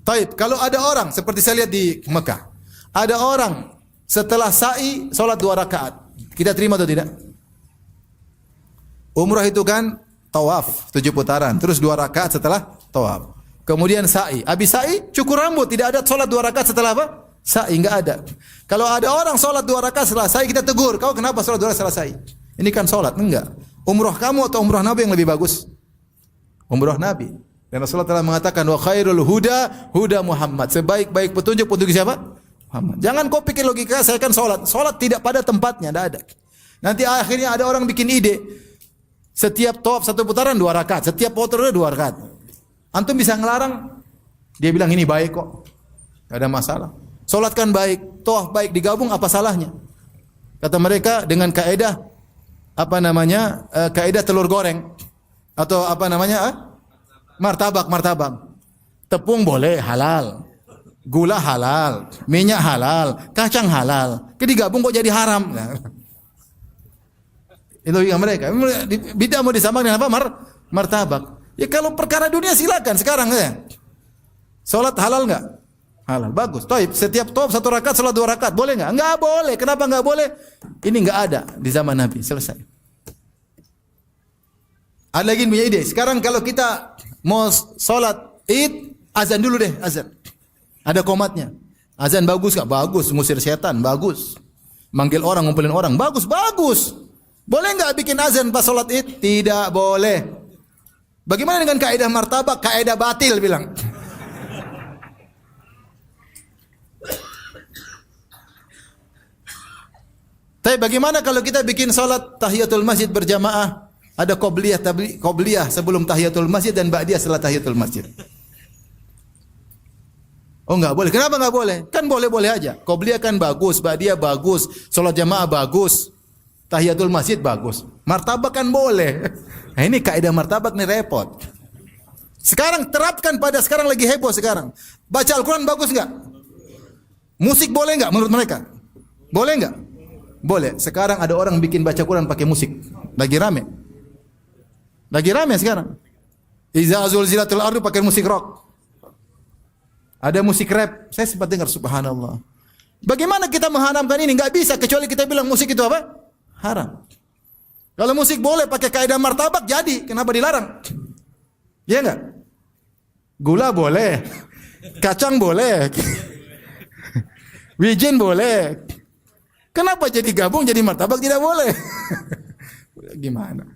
Taib, kalau ada orang seperti saya lihat di Mekah, ada orang setelah sa'i salat 2 rakaat. Kita terima atau tidak? Umrah itu kan tawaf 7 putaran, terus 2 rakaat setelah tawaf. Kemudian sa'i. Habis sa'i cukur rambut, tidak ada salat 2 rakaat setelah apa? Sa'i, enggak ada. Kalau ada orang salat 2 rakaat setelah sa'i, kita tegur, "Kau kenapa salat 2 rakaat setelah sa'i?" Ini kan salat, enggak. Umrah kamu atau umrah Nabi yang lebih bagus? Umrah Nabi. Dan Rasulullah telah mengatakan wa khairul huda huda Muhammad. Sebaik-baik petunjuk siapa? Muhammad. Jangan kau pikir logika saya kan salat. Salat tidak pada tempatnya, tidak ada. Nanti akhirnya ada orang bikin ide. Setiap tawaf 1 putaran 2 rakaat, setiap putaran 2 rakaat. Antum bisa ngelarang? Dia bilang ini baik kok. Tidak ada masalah. Salat kan baik, tawaf baik, digabung apa salahnya? Kata mereka dengan kaidah apa namanya? Kaidah telur goreng atau apa namanya? Martabak. Tepung boleh halal. Gula halal, minyak halal, kacang halal. Digabung kok jadi haram. Itu yang mereka. Bid'ah mau disamakan dengan apa? Martabak. Ya kalau perkara dunia silakan sekarang ya. Salat halal enggak? Halal. Bagus. Taib, setiap tawaf 1 rakaat, salat 2 rakaat. Boleh enggak? Enggak boleh. Kenapa enggak boleh? Ini enggak ada di zaman Nabi. Selesai. Ada lagi punya ide. Sekarang kalau kita mau salat Id, azan dulu deh, azan. Ada komatnya. Azan bagus enggak? Bagus. Ngusir setan, bagus. Manggil orang, ngumpulin orang, bagus. Boleh enggak bikin azan pas salat Id? Tidak boleh. Bagaimana dengan kaidah martabak? Kaidah batil bilang. Tapi bagaimana kalau kita bikin salat tahiyatul masjid berjamaah? Ada qobliyah sebelum tahiyatul masjid dan ba'diyah setelah tahiyatul masjid. Oh enggak boleh. Kenapa enggak boleh? Kan boleh-boleh aja. Qobliyah kan bagus, ba'diyah bagus, salat jamaah bagus, tahiyatul masjid bagus. Martabak kan boleh. Nah ini kaidah martabak nih repot. Sekarang terapkan pada sekarang lagi heboh sekarang. Baca Al-Quran bagus enggak? Musik boleh enggak menurut mereka? Boleh enggak? Boleh. Sekarang ada orang bikin baca Quran pakai musik. Lagi rame sekarang. Iza zulzilatul ardu pakai musik rock. Ada musik rap. Saya sempat dengar, subhanallah. Bagaimana kita mengharamkan ini? Enggak bisa kecuali kita bilang musik itu apa? Haram. Kalau musik boleh pakai kaidah martabak jadi, kenapa dilarang? Iya enggak? Gula boleh. Kacang boleh. Wijen boleh. Kenapa jadi gabung jadi martabak tidak boleh? Gimana?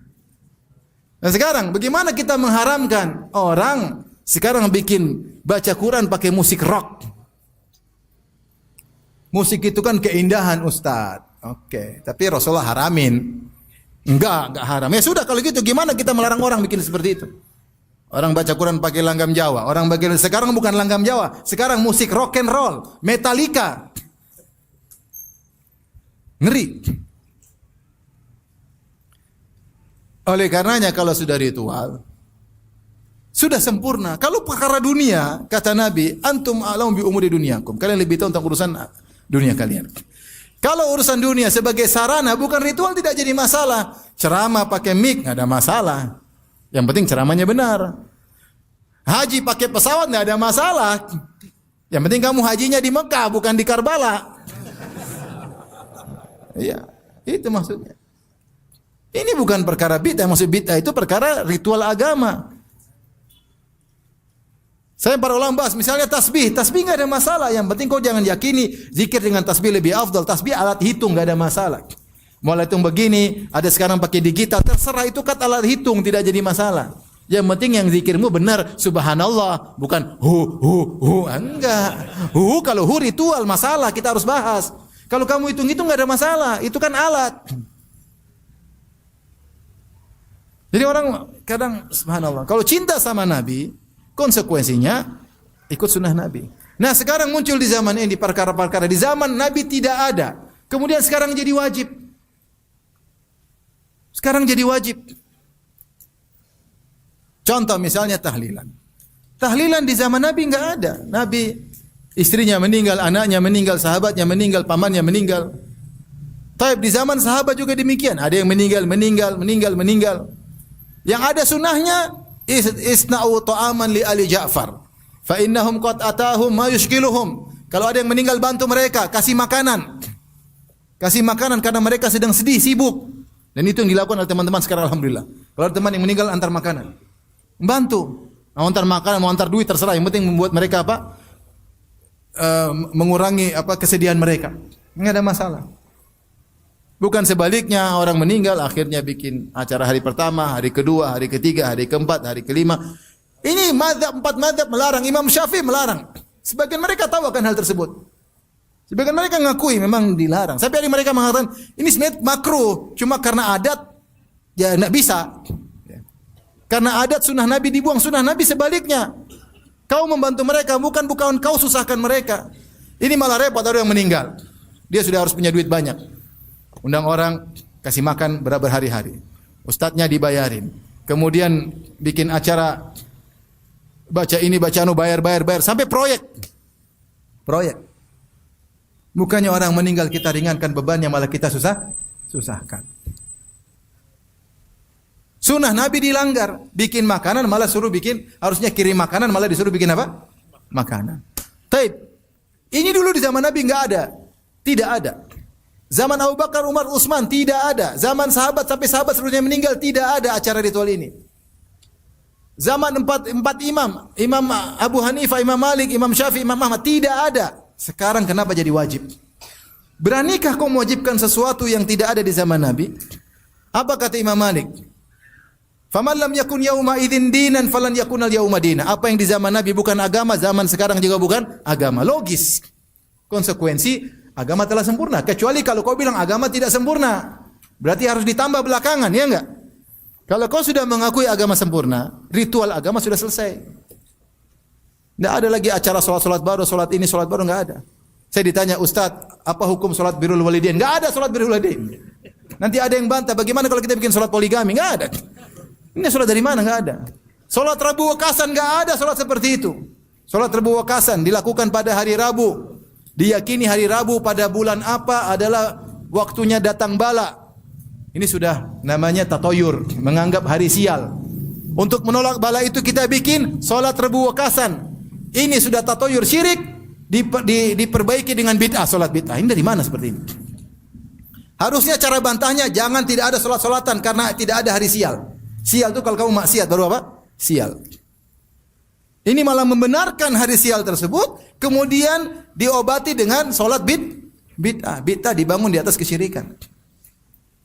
Nah sekarang bagaimana kita mengharamkan orang sekarang bikin baca Quran pakai musik rock? Musik itu kan keindahan Ustaz. Oke, tapi Rasulullah haramin. Enggak haram. Ya sudah kalau gitu gimana kita melarang orang bikin seperti itu? Orang baca Quran pakai langgam Jawa. Orang bagian sekarang bukan langgam Jawa, sekarang musik rock and roll, Metallica. Ngeri. Oleh karenanya kalau sudah ritual sudah sempurna. Kalau perkara dunia, kata Nabi, antum a'lamu bi umuri dunyakum. Kalian lebih tahu tentang urusan dunia kalian. Kalau urusan dunia sebagai sarana bukan ritual tidak jadi masalah. Ceramah pakai mic enggak ada masalah. Yang penting ceramahnya benar. Haji pakai pesawat enggak ada masalah. Yang penting kamu hajinya di Mekah bukan di Karbala. Iya, itu maksudnya. Ini bukan perkara bid'ah, maksud bid'ah itu perkara ritual agama. Saya para ulama bahas misalnya tasbih enggak ada masalah, yang penting kau jangan yakini zikir dengan tasbih lebih afdal. Tasbih alat hitung enggak ada masalah. Mulai hitung begini, ada sekarang pakai digital, terserah itu kan alat hitung tidak jadi masalah. Yang penting yang zikirmu benar subhanallah, bukan hu enggak. Kalau hu ritual masalah kita harus bahas. Kalau kamu hitung-hitung enggak ada masalah, itu kan alat. Jadi orang kadang subhanallah, kalau cinta sama Nabi, konsekuensinya ikut sunnah Nabi. Nah, sekarang muncul di zaman ini perkara-perkara di zaman Nabi tidak ada. Kemudian sekarang jadi wajib. Sekarang jadi wajib. Contoh misalnya tahlilan. Tahlilan di zaman Nabi enggak ada. Nabi istrinya meninggal, anaknya meninggal, sahabatnya meninggal, pamannya meninggal. Taib di zaman sahabat juga demikian. Ada yang meninggal. Yang ada sunnahnya isna'u ta'aman li ali Ja'far. Fa innahum qad atahum ma yushkiluhum. Kalau ada yang meninggal bantu mereka, kasih makanan. Kasih makanan karena mereka sedang sedih, sibuk. Dan itu yang dilakukan oleh teman-teman sekarang alhamdulillah. Kalau ada teman yang meninggal antar makanan. Membantu. Mau antar makanan, mau antar duit terserah, yang penting membuat mereka apa? Mengurangi kesedihan mereka. Enggak ada masalah. Bukan sebaliknya, orang meninggal akhirnya bikin acara hari pertama, hari kedua, hari ketiga, hari keempat, hari kelima. Ini empat mazhab melarang, Imam Syafi'i melarang. Sebagian mereka tahu akan hal tersebut. Sebagian mereka ngakui memang dilarang. Sampai ada mereka mengatakan ini sebenarnya makruh, cuma karena adat ya enggak bisa. Karena adat sunnah Nabi dibuang, sunnah Nabi sebaliknya. Kau membantu mereka, bukan kau susahkan mereka. Ini malah repot ada yang meninggal. Dia sudah harus punya duit banyak. Undang orang, kasih makan berhari-hari. Ustadznya dibayarin. Kemudian bikin acara, baca ini, baca anu, bayar. Sampai proyek. Bukannya orang meninggal kita ringankan bebannya, malah kita susahkan. Sunnah Nabi dilanggar. Bikin makanan malah suruh bikin, harusnya kirim makanan malah disuruh bikin apa? Makanan. Taib. Ini dulu di zaman Nabi enggak ada. Tidak ada. Zaman Abu Bakar, Umar, Utsman tidak ada. Zaman sahabat sampai sahabat seluruhnya meninggal tidak ada acara ritual ini. Zaman empat imam, Imam Abu Hanifah, Imam Malik, Imam Syafi'i, Imam Ahmad tidak ada. Sekarang kenapa jadi wajib? Beranikah kau mewajibkan sesuatu yang tidak ada di zaman Nabi? Apa kata Imam Malik? Faman lam yakun yauma idzin dinan falan yakunal yauma dina. Apa yang di zaman Nabi bukan agama, zaman sekarang juga bukan agama. Logis. Konsekuensi agama telah sempurna. Kecuali kalau kau bilang agama tidak sempurna, berarti harus ditambah belakangan, ya enggak? Kalau kau sudah mengakui agama sempurna, ritual agama sudah selesai. Tidak ada lagi acara solat baru, solat ini, solat baru, enggak ada. Saya ditanya, Ustaz, apa hukum solat birrul walidain? Enggak ada solat birrul walidain. Nanti ada yang bantah, bagaimana kalau kita bikin solat poligami? Enggak ada. Ini solat dari mana? Enggak ada. Solat Rabu Wakasan enggak ada solat seperti itu. Solat Rabu Wakasan dilakukan pada hari Rabu. Diyakini hari Rabu pada bulan apa adalah waktunya datang bala. Ini sudah namanya tatoyur, menganggap hari sial. Untuk menolak bala itu kita bikin solat Rabu Wakasan. Ini sudah tatoyur, syirik, diperbaiki dengan bid'ah, solat bid'ah. Ini dari mana seperti ini? Harusnya cara bantahnya jangan tidak ada solat-solatan karena tidak ada hari sial. Sial itu kalau kamu maksiat baru apa? Sial. Ini malah membenarkan hari sial tersebut, kemudian diobati dengan solat bid'ah. Bid'ah dibangun di atas kesyirikan.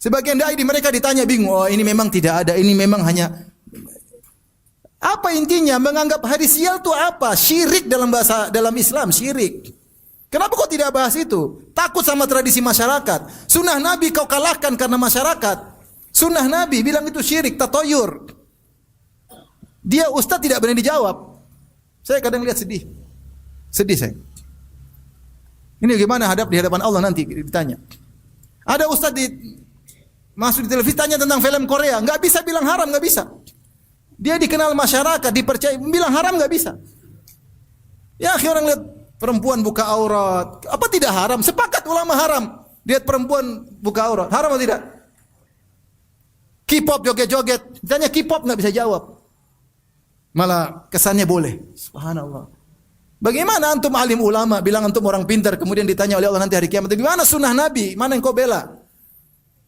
Sebagian dai di mereka ditanya bingung, oh ini memang tidak ada, ini memang hanya apa intinya? Menganggap hari sial itu apa? Syirik dalam Islam, syirik. Kenapa kok tidak bahas itu? Takut sama tradisi masyarakat. Sunnah Nabi kau kalahkan karena masyarakat. Sunnah Nabi bilang itu syirik, tatoyur. Dia ustaz tidak berani dijawab. Saya kadang lihat sedih. Sedih saya. Ini bagaimana di hadapan Allah nanti ditanya. Ada ustaz masuk di televisi tanya tentang film Korea, enggak bisa bilang haram, enggak bisa. Dia dikenal masyarakat, dipercaya, bilang haram enggak bisa. Ya, orang lihat perempuan buka aurat, apa tidak haram? Sepakat ulama haram. Lihat perempuan buka aurat, haram atau tidak? K-pop joget-joget, ditanya K-pop enggak bisa jawab. Malah kesannya boleh. Subhanallah. Bagaimana antum alim ulama bilang antum orang pintar kemudian ditanya oleh Allah nanti hari kiamat, "Gimana sunnah Nabi? Mana yang kau bela?"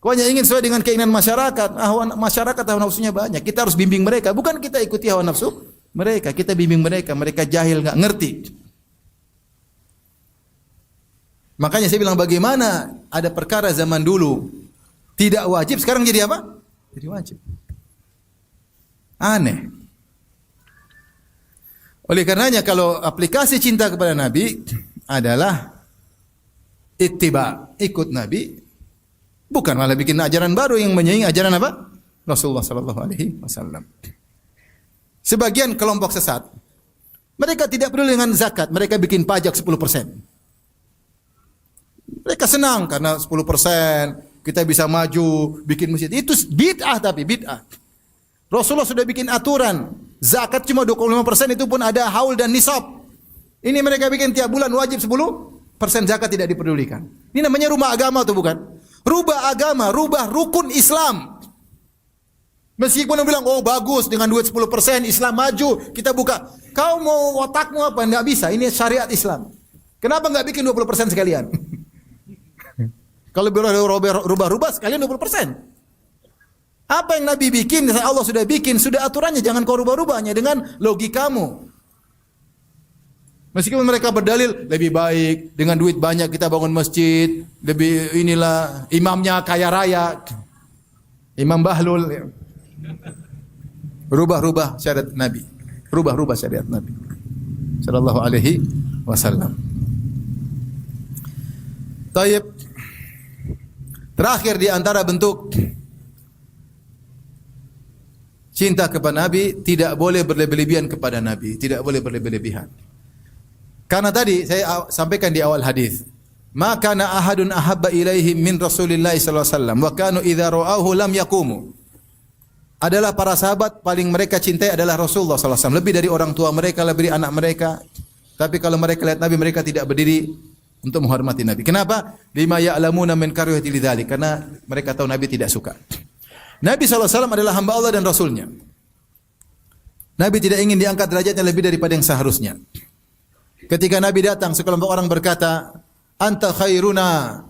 Kau hanya ingin sesuai dengan keinginan masyarakat. Masyarakat hawa nafsunya banyak. Kita harus bimbing mereka, bukan kita ikuti hawa nafsu mereka. Kita bimbing mereka, mereka jahil enggak ngerti. Makanya saya bilang bagaimana ada perkara zaman dulu tidak wajib, sekarang jadi apa? Jadi wajib. Aneh. Oleh karenanya kalau aplikasi cinta kepada Nabi adalah ittiba, ikut Nabi, bukan malah bikin ajaran baru yang menyaingi ajaran apa? Rasulullah sallallahu alaihi wasallam. Sebagian kelompok sesat Mereka tidak peduli dengan zakat, mereka bikin pajak 10%. Mereka senang karena 10% kita bisa maju bikin masjid. Itu bid'ah, tapi bid'ah. Rasulullah sudah bikin aturan, zakat cuma 25%, itu pun ada haul dan nisab. Ini mereka bikin tiap bulan wajib 10% zakat, tidak dipedulikan. Ini namanya rubah agama atau bukan? Rubah agama, rubah rukun Islam. Meskipun dia bilang, oh bagus dengan duit 10% Islam maju, kita buka. Kau mau otakmu apa? Enggak bisa, ini syariat Islam. Kenapa enggak bikin 20% sekalian? Kalau rubah-rubah sekalian 20%. Apa yang Nabi bikin, Allah sudah bikin, sudah aturannya, jangan kau rubah-rubahnya dengan logikamu. Meskipun mereka berdalil lebih baik dengan duit banyak kita bangun masjid, lebih inilah imamnya kaya raya, Imam Bahlul. Rubah-rubah syariat Nabi, rubah-rubah syariat Nabi sallallahu alaihi wasallam. Taib. Terakhir di antara bentuk cinta kepada Nabi, tidak boleh berlebih-lebihan kepada Nabi, tidak boleh berlebih-lebihan. Karena tadi saya sampaikan di awal hadis, maka kana ahadun ahabba ilaihi min Rasulillah sallallahu alaihi wasallam wa kanu idza ra'awhu lam yaqumu. Adalah para sahabat paling mereka cintai adalah Rasulullah sallallahu alaihi wasallam, lebih dari orang tua mereka, lebih dari anak mereka. Tapi kalau mereka lihat Nabi, mereka tidak berdiri untuk menghormati Nabi. Kenapa? Lima ya'lamuna min karihati lidzalik, karena mereka tahu Nabi tidak suka. Nabi sallallahu alaihi wasallam adalah hamba Allah dan Rasulnya. Nabi tidak ingin diangkat derajatnya lebih daripada yang seharusnya. Ketika Nabi datang, sekelompok orang berkata, anta khairuna,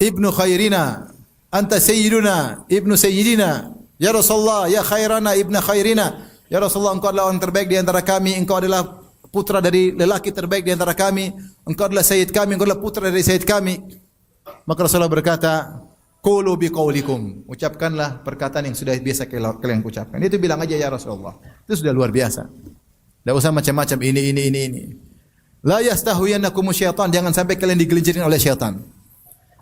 ibnu khairina, anta sayyiduna, ibnu sayyidina, ya Rasulullah, ya khairana, ibnu khairina, ya Rasulullah, engkau adalah orang terbaik di antara kami, engkau adalah putra dari lelaki terbaik di antara kami, engkau adalah sayyid kami, engkau adalah putra dari sayyid kami. Maka Rasulullah berkata, qulu biqaulikum, ucapkanlah perkataan yang sudah biasa kalian ucapkan. Itu bilang aja ya Rasulullah. Itu sudah luar biasa. Tidak usah macam-macam ini. La yastahwiyannakum syaitan, jangan sampai kalian digelinjirin oleh syaitan.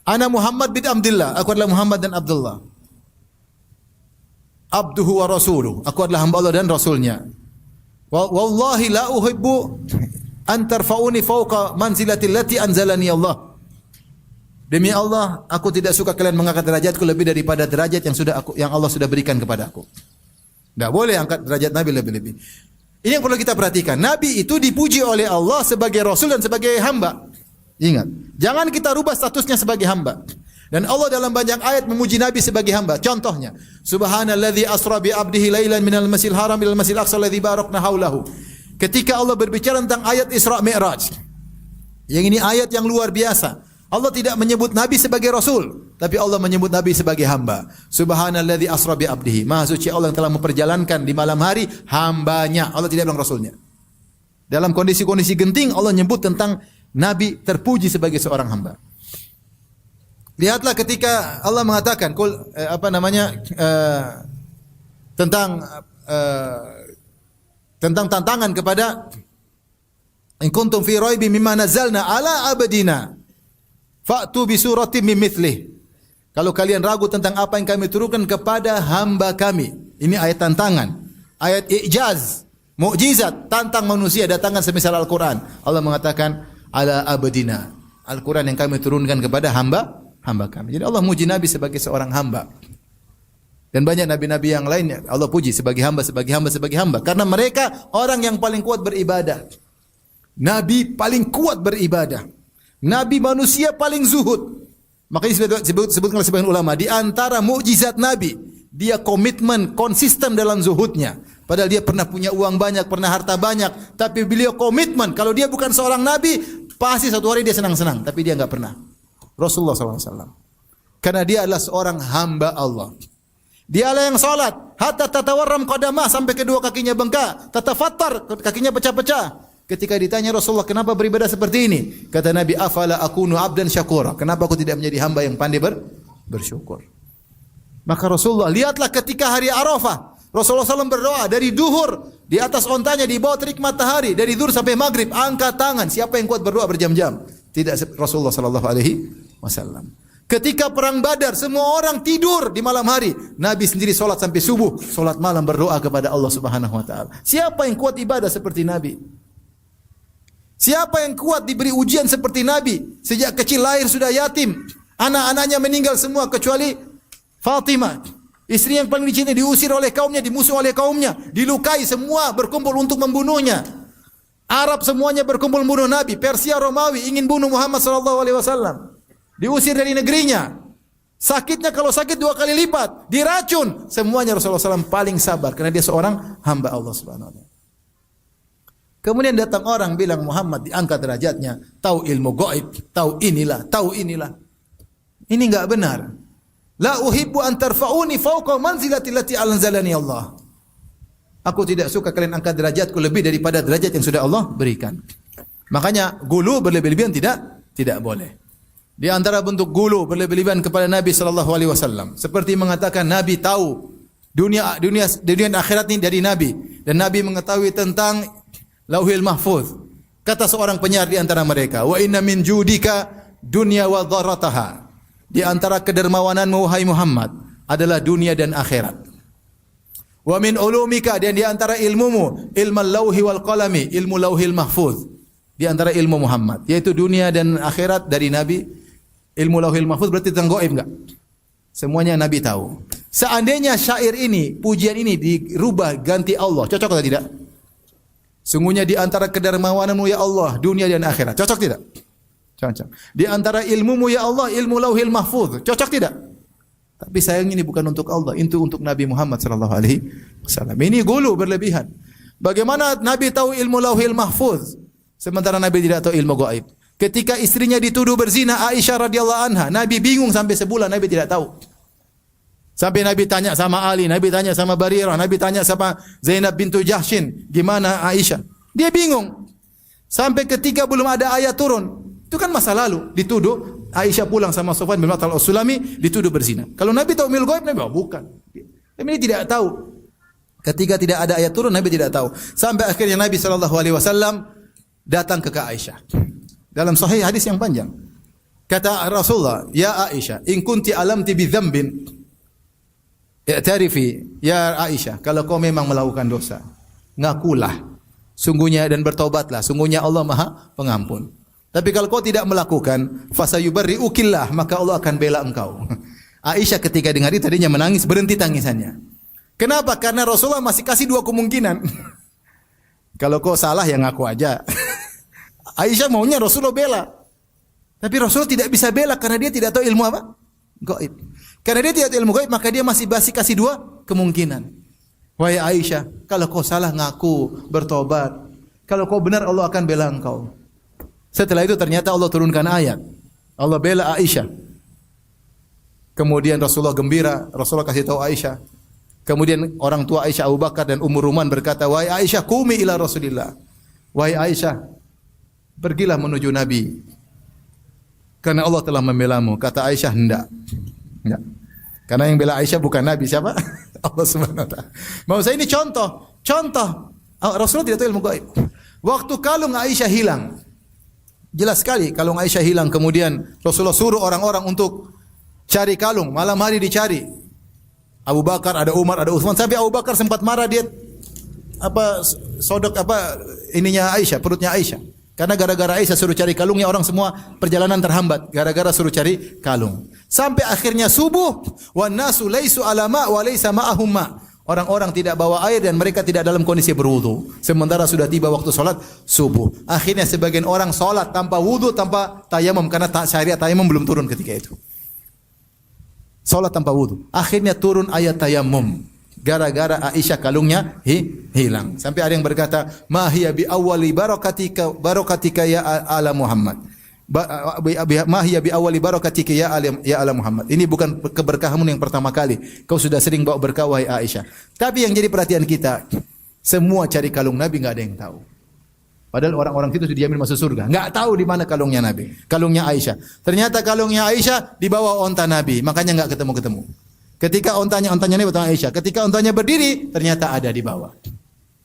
Ana Muhammad bin Abdullah, aku adalah Muhammad dan Abdullah. Abduhu wa rasuluh, aku adalah hamba Allah dan rasulnya. Wallahi la uhibbu an tarfa'uni fawqa manzilati allati anzalani Allah. Demi Allah, aku tidak suka kalian mengangkat derajatku lebih daripada derajat yang Allah sudah berikan kepada aku. Tidak boleh angkat derajat Nabi lebih-lebih. Ini yang perlu kita perhatikan. Nabi itu dipuji oleh Allah sebagai Rasul dan sebagai hamba. Ingat, jangan kita rubah statusnya sebagai hamba. Dan Allah dalam banyak ayat memuji Nabi sebagai hamba. Contohnya, Subhanalladzi asra bi 'abdihi lailan minal masjidil haram ilal masjidil aqsa alladzi barakna haulahu. Ketika Allah berbicara tentang ayat Isra Mi'raj. Yang ini ayat yang luar biasa. Allah tidak menyebut Nabi sebagai Rasul, tapi Allah menyebut Nabi sebagai hamba. Subhanalladzi asra bi 'abdihi. Maha suci Allah yang telah memperjalankan di malam hari hambanya. Allah tidak bilang Rasulnya. Dalam kondisi-kondisi genting Allah menyebut tentang Nabi terpuji sebagai seorang hamba. Lihatlah ketika Allah mengatakan tentang tantangan kepada in kuntum fi raibin mimma nazzalna ala abdina fa'tu bi suratin min mithlih. Kalau kalian ragu tentang apa yang kami turunkan kepada hamba kami. Ini ayat tantangan, ayat i'jaz, mukjizat, tantang manusia datangkan semisal Al-Qur'an. Allah mengatakan ala abdina, Al-Qur'an yang kami turunkan kepada hamba kami. Jadi Allah muji Nabi sebagai seorang hamba. Dan banyak nabi-nabi yang lain Allah puji sebagai hamba. Karena mereka orang yang paling kuat beribadah. Nabi paling kuat beribadah. Nabi manusia paling zuhud. Makanya disebutkan oleh sebagian ulama, di antara mukjizat Nabi, dia komitmen, konsisten dalam zuhudnya. Padahal dia pernah punya uang banyak, pernah harta banyak, tapi beliau komitmen. Kalau dia bukan seorang Nabi, pasti satu hari dia senang-senang, tapi dia enggak pernah. Rasulullah SAW. Karena dia adalah seorang hamba Allah. Dia adalah yang salat hatta tatawarram qadamah, sampai kedua kakinya bengkak, tatafattar, kakinya pecah-pecah. Ketika ditanya Rasulullah, kenapa beribadah seperti ini? Kata Nabi, afala akunu abdan syakura. Kenapa aku tidak menjadi hamba yang pandai bersyukur? Maka Rasulullah, lihatlah ketika hari Arafah, Rasulullah SAW berdoa dari duhur, di atas ontanya, di bawah terik matahari, dari duhur sampai maghrib, angkat tangan. Siapa yang kuat berdoa berjam-jam? Tidak Rasulullah SAW. Ketika perang Badar, semua orang tidur di malam hari. Nabi sendiri solat sampai subuh, solat malam berdoa kepada Allah Subhanahu Wa Taala. Siapa yang kuat ibadah seperti Nabi? Siapa yang kuat diberi ujian seperti Nabi? Sejak kecil lahir sudah yatim. Anak-anaknya meninggal semua kecuali Fatimah. Istri yang paling dicintai diusir oleh kaumnya, dimusuh oleh kaumnya. Dilukai semua berkumpul untuk membunuhnya. Arab semuanya berkumpul membunuh Nabi. Persia, Romawi ingin bunuh Muhammad SAW. Diusir dari negerinya. Sakitnya kalau sakit 2 kali lipat. Diracun. Semuanya Rasulullah SAW paling sabar. Karena dia seorang hamba Allah Subhanahu Wa Taala. Kemudian datang orang bilang Muhammad diangkat derajatnya, tahu ilmu gaib, tahu inilah, tahu inilah. Ini enggak benar. La uhibbu an tarfa'uni fawqa manzilati allati anzalani Allah. Aku tidak suka kalian angkat derajatku lebih daripada derajat yang sudah Allah berikan. Makanya gulu berlebih-lebihan tidak boleh. Di antara bentuk gulu berlebih-lebihan kepada Nabi sallallahu alaihi wasallam seperti mengatakan Nabi tahu dunia dan akhirat ini dari Nabi dan Nabi mengetahui tentang Lauhil Mahfuz. Kata seorang penyair di antara mereka, "Wa inna min judika dunya wa dharrataha." Di antara kedermawananmu wahai Muhammad adalah dunia dan akhirat. Wa min ulumika, dan di antara ilmumu, ilmu lauhi wal qalami, ilmu Lauhil Mahfuz. Di antara ilmu Muhammad, yaitu dunia dan akhirat dari Nabi. Ilmu Lauhil Mahfuz berarti tentang gaib enggak? Semuanya Nabi tahu. Seandainya syair ini, pujian ini dirubah ganti Allah, cocok atau tidak? Sungguhnya di antara kedermawananmu ya Allah, dunia dan akhirat. Cocok tidak? Cocok. Di antara ilmumu ya Allah, ilmu Lauhil Mahfuz. Cocok tidak? Tapi sayang ini bukan untuk Allah, itu untuk Nabi Muhammad sallallahu alaihi wasallam. Ini gulu berlebihan. Bagaimana Nabi tahu ilmu Lauhil Mahfuz sementara Nabi tidak tahu ilmu gaib? Ketika istrinya dituduh berzina Aisyah radhiyallahu anha, Nabi bingung sampai sebulan Nabi tidak tahu. Sampai Nabi tanya sama Ali, Nabi tanya sama Barirah, Nabi tanya sama Zainab bintu Jahshin, gimana Aisyah? Dia bingung. Sampai ketika belum ada ayat turun. Itu kan masa lalu, dituduh Aisyah pulang sama Sufyan bin Mu'attal As-Sulami dituduh berzina. Kalau Nabi tahu ilmu gaib, Nabi bukan. Tapi ini tidak tahu. Ketika tidak ada ayat turun, Nabi tidak tahu. Sampai akhirnya Nabi sallallahu alaihi wasallam datang ke Aisyah. Dalam sahih hadis yang panjang. Kata Rasulullah, "Ya Aisyah, in kunti alamti bi dzambin" I'tarifi ya Aisyah, kalau kau memang melakukan dosa, ngakulah sungguhnya dan bertobatlah, sungguhnya Allah Maha Pengampun. Tapi kalau kau tidak melakukan, fasayubarri'ukillah, maka Allah akan bela engkau. Aisyah ketika dengar itu tadinya menangis, berhenti tangisannya. Kenapa? Karena Rasulullah masih kasih 2 kemungkinan. Kalau kau salah ya ngaku aja. Aisyah maunya Rasulullah bela. Tapi Rasulullah tidak bisa bela karena dia tidak tahu ilmu apa? Gaib. Karena dia tidak tahu ilmu gaib, maka dia masih kasih 2 kemungkinan. Wahai Aisyah, kalau kau salah ngaku, bertobat. Kalau kau benar, Allah akan bela engkau. Setelah itu ternyata Allah turunkan ayat. Allah bela Aisyah. Kemudian Rasulullah gembira, Rasulullah kasih tahu Aisyah. Kemudian orang tua Aisyah Abu Bakar dan Ummu Ruman berkata, "Wahai Aisyah, qumi ila Rasulillah." Wahai Aisyah, pergilah menuju Nabi. Karena Allah telah membelamu. Kata Aisyah, "Enggak." Enggak. Karena yang bela Aisyah bukan Nabi, siapa? Allah Subhanahu wa taala. Mau saya ini contoh. Rasulullah tidak tahu ilmu gaib. Waktu kalung Aisyah hilang. Jelas sekali kalung Aisyah hilang, kemudian Rasulullah suruh orang-orang untuk cari kalung, malam hari dicari. Abu Bakar, ada Umar, ada Utsman, sampai Abu Bakar sempat marah, dia sodok ininya Aisyah, perutnya Aisyah. Karena gara-gara Aisyah suruh cari kalungnya, orang semua perjalanan terhambat gara-gara suruh cari kalung. Sampai akhirnya subuh, wan nasu laisu ala ma wa laisa ma'ahum ma. Orang-orang tidak bawa air dan mereka tidak dalam kondisi berwudu. Sementara sudah tiba waktu salat subuh. Akhirnya sebagian orang salat tanpa wudu, tanpa tayamum karena syariat tayamum belum turun ketika itu. Salat tanpa wudu. Akhirnya turun ayat tayamum. Gara-gara Aisyah kalungnya hilang. Sampai ada yang berkata, "Ma hiya bi awwali barakatika ya ala Muhammad." Ma hiya bi awwali barakatika ya ala Muhammad. Ini bukan keberkahanmu yang pertama kali. Kau sudah sering bawa berkah wahai Aisyah. Tapi yang jadi perhatian kita, semua cari kalung Nabi enggak ada yang tahu. Padahal orang-orang itu sudah dijamin masuk surga. Enggak tahu di mana kalungnya Nabi. Kalungnya Aisyah. Ternyata kalungnya Aisyah di bawah onta Nabi, makanya enggak ketemu-ketemu. Ketika ontanya Nabi bertanya Aisyah. Ketika ontanya berdiri, ternyata ada di bawah.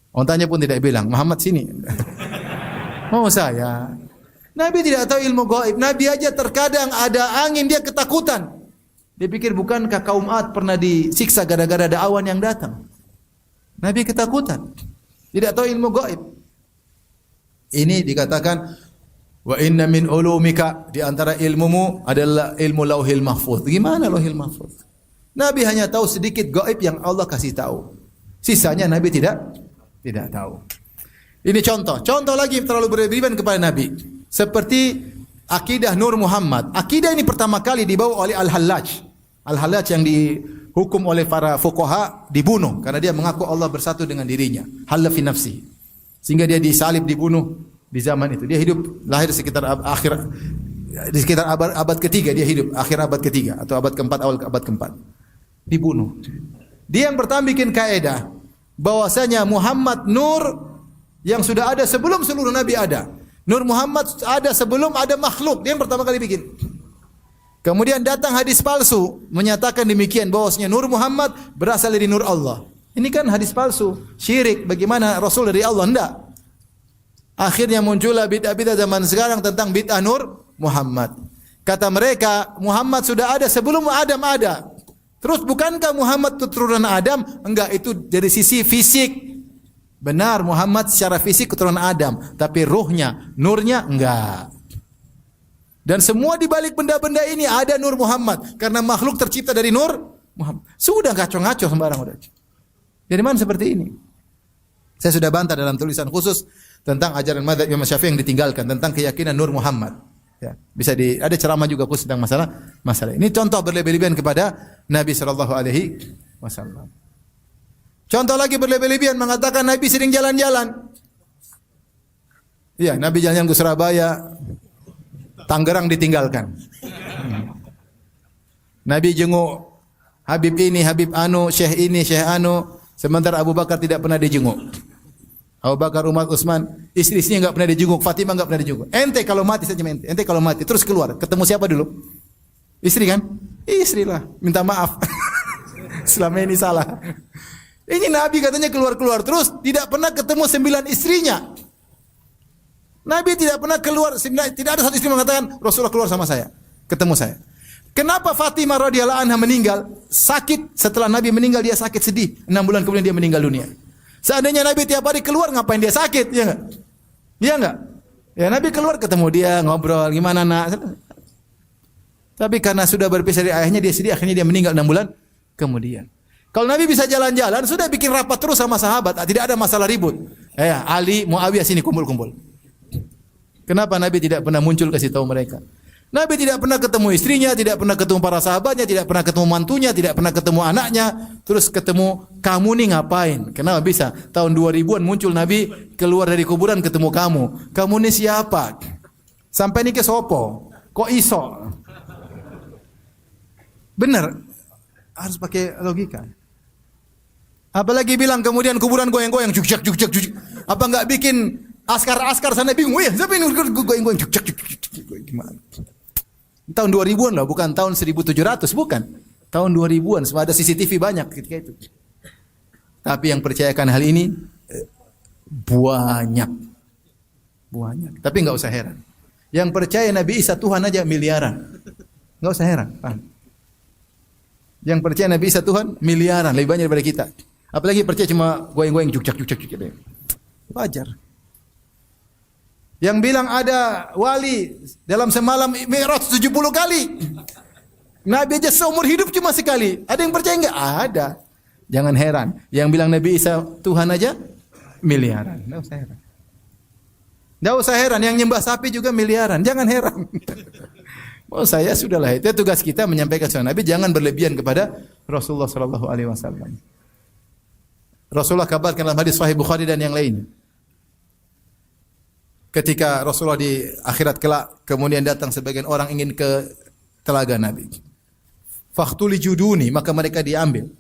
Ontanya pun tidak bilang, "Muhammad sini." Mau saya. Nabi tidak tahu ilmu gaib. Nabi aja terkadang ada angin dia ketakutan. Dia pikir bukankah kaum Ad pernah disiksa gara-gara ada awan yang datang. Nabi ketakutan. Tidak tahu ilmu gaib. Ini dikatakan wa inna min ulumika, di antara ilmumu adalah ilmu Lauhil Mahfuz. Gimana Lauhil Mahfuz? Nabi hanya tahu sedikit gaib yang Allah kasih tahu. Sisanya Nabi tidak tahu. Ini contoh. Contoh lagi terlalu berlebihan kepada Nabi. Seperti akidah Nur Muhammad. Akidah ini pertama kali dibawa oleh Al-Hallaj. Al-Hallaj yang dihukum oleh para fuqaha dibunuh karena dia mengaku Allah bersatu dengan dirinya. Halla fi nafsi. Sehingga dia disalib, dibunuh di zaman itu. Dia hidup lahir sekitar abad ketiga dia hidup, akhir abad ketiga atau abad keempat, awal abad keempat. Dibunuh. Dia yang pertama bikin kaidah bahwasanya Muhammad nur yang sudah ada sebelum seluruh nabi ada. Nur Muhammad ada sebelum ada makhluk. Dia yang pertama kali bikin. Kemudian datang hadis palsu menyatakan demikian bahwasanya Nur Muhammad berasal dari nur Allah. Ini kan hadis palsu, syirik. Bagaimana Rasul dari Allah? Enggak. Akhirnya muncullah bid'ah-bid'ah zaman sekarang tentang bid'ah Nur Muhammad. Kata mereka, Muhammad sudah ada sebelum Adam ada. Terus bukankah Muhammad keturunan Adam? Enggak, itu dari sisi fisik. Benar, Muhammad secara fisik keturunan Adam, tapi ruhnya, nurnya enggak. Dan semua di balik benda-benda ini ada Nur Muhammad karena makhluk tercipta dari Nur Muhammad. Sudah ngaco-ngaco sembarang udah. Dari mana seperti ini? Saya sudah bantah dalam tulisan khusus tentang ajaran mazhab Imam Syafi'i yang ditinggalkan tentang keyakinan Nur Muhammad. Ya, bisa ada ceramah juga khusus tentang masalah. Ini contoh berlebih-lebihan kepada Nabi sallallahu alaihi wasallam. Contoh lagi berlebih-lebihan mengatakan Nabi sering jalan-jalan. Iya, Nabi jalan-jalan ke Surabaya, Tangerang ditinggalkan. Nabi jenguk Habib ini, Habib anu, Syekh ini, Syekh anu, sementara Abu Bakar tidak pernah dijenguk. Abu Bakar, Umar, Utsman, istri-istrinya enggak pernah dijenguk, Fatimah enggak pernah dijenguk. Ente kalau mati saja ente kalau mati terus keluar, ketemu siapa dulu? Istri kan? Istri lah, minta maaf. Selama ini salah. Ini Nabi katanya keluar-keluar terus, tidak pernah ketemu 9 istrinya. Nabi tidak pernah keluar, tidak ada satu istri mengatakan Rasulullah keluar sama saya, ketemu saya. Kenapa Fatimah radhiyallahu anha meninggal? Sakit, setelah Nabi meninggal dia sakit sedih. 6 bulan kemudian dia meninggal dunia. Seandainya Nabi tiap hari keluar, ngapain dia sakit? Ya enggak? Iya enggak? Ya Nabi keluar ketemu dia, ngobrol, gimana nak? Tapi karena sudah berpisah dari ayahnya dia sedih, akhirnya dia meninggal 6 bulan kemudian. Kalau Nabi bisa jalan-jalan, sudah bikin rapat terus sama sahabat, tidak ada masalah ribut. Ali, Muawiyah sini kumpul-kumpul. Kenapa Nabi tidak pernah muncul kasih tahu mereka? Nabi tidak pernah ketemu istrinya, tidak pernah ketemu para sahabatnya, tidak pernah ketemu mantunya, tidak pernah ketemu anaknya. Terus ketemu kamu nih ngapain? Kenapa bisa? Tahun 2000-an muncul Nabi keluar dari kuburan ketemu kamu. Kamu nih siapa? Sampai nih ke sopo? Kok iso? Benar. Harus pakai logika. Apalagi bilang kemudian kuburan goyang-goyang, jujak. Apa enggak bikin askar sana bingung ya? Siapa ini goyang-goyang jujak. Gimana? Tahun 2000-an lah, bukan tahun 1700, bukan. Tahun 2000-an, ada CCTV banyak ketika itu. Tapi yang percayakan hal ini banyak. Tapi enggak usah heran. Yang percaya Nabi Isa Tuhan aja miliaran. Enggak usah heran, paham? Yang percaya Nabi Isa Tuhan miliaran, lebih banyak daripada kita. Apalagi percaya cuma goyang-goyang jujak. Wajar. Yang bilang ada wali dalam semalam Mi'raj 70 kali. Nabi aja seumur hidup cuma sekali. Ada yang percaya enggak? Ada. Jangan heran. Yang bilang Nabi Isa Tuhan aja miliaran. Enggak usah heran. Enggak usah heran. Yang nyembah sapi juga miliaran. Jangan heran. Oh saya sudahlah. Itu tugas kita menyampaikan sunnah Nabi. Jangan berlebihan kepada Rasulullah sallallahu alaihi wasallam. Rasulullah kabarkan dalam hadis Sahih Bukhari dan yang lain. Ketika Rasulullah di akhirat kelak, kemudian datang sebagian orang ingin ke telaga Nabi. Fakhtuli juduni, maka mereka diambil.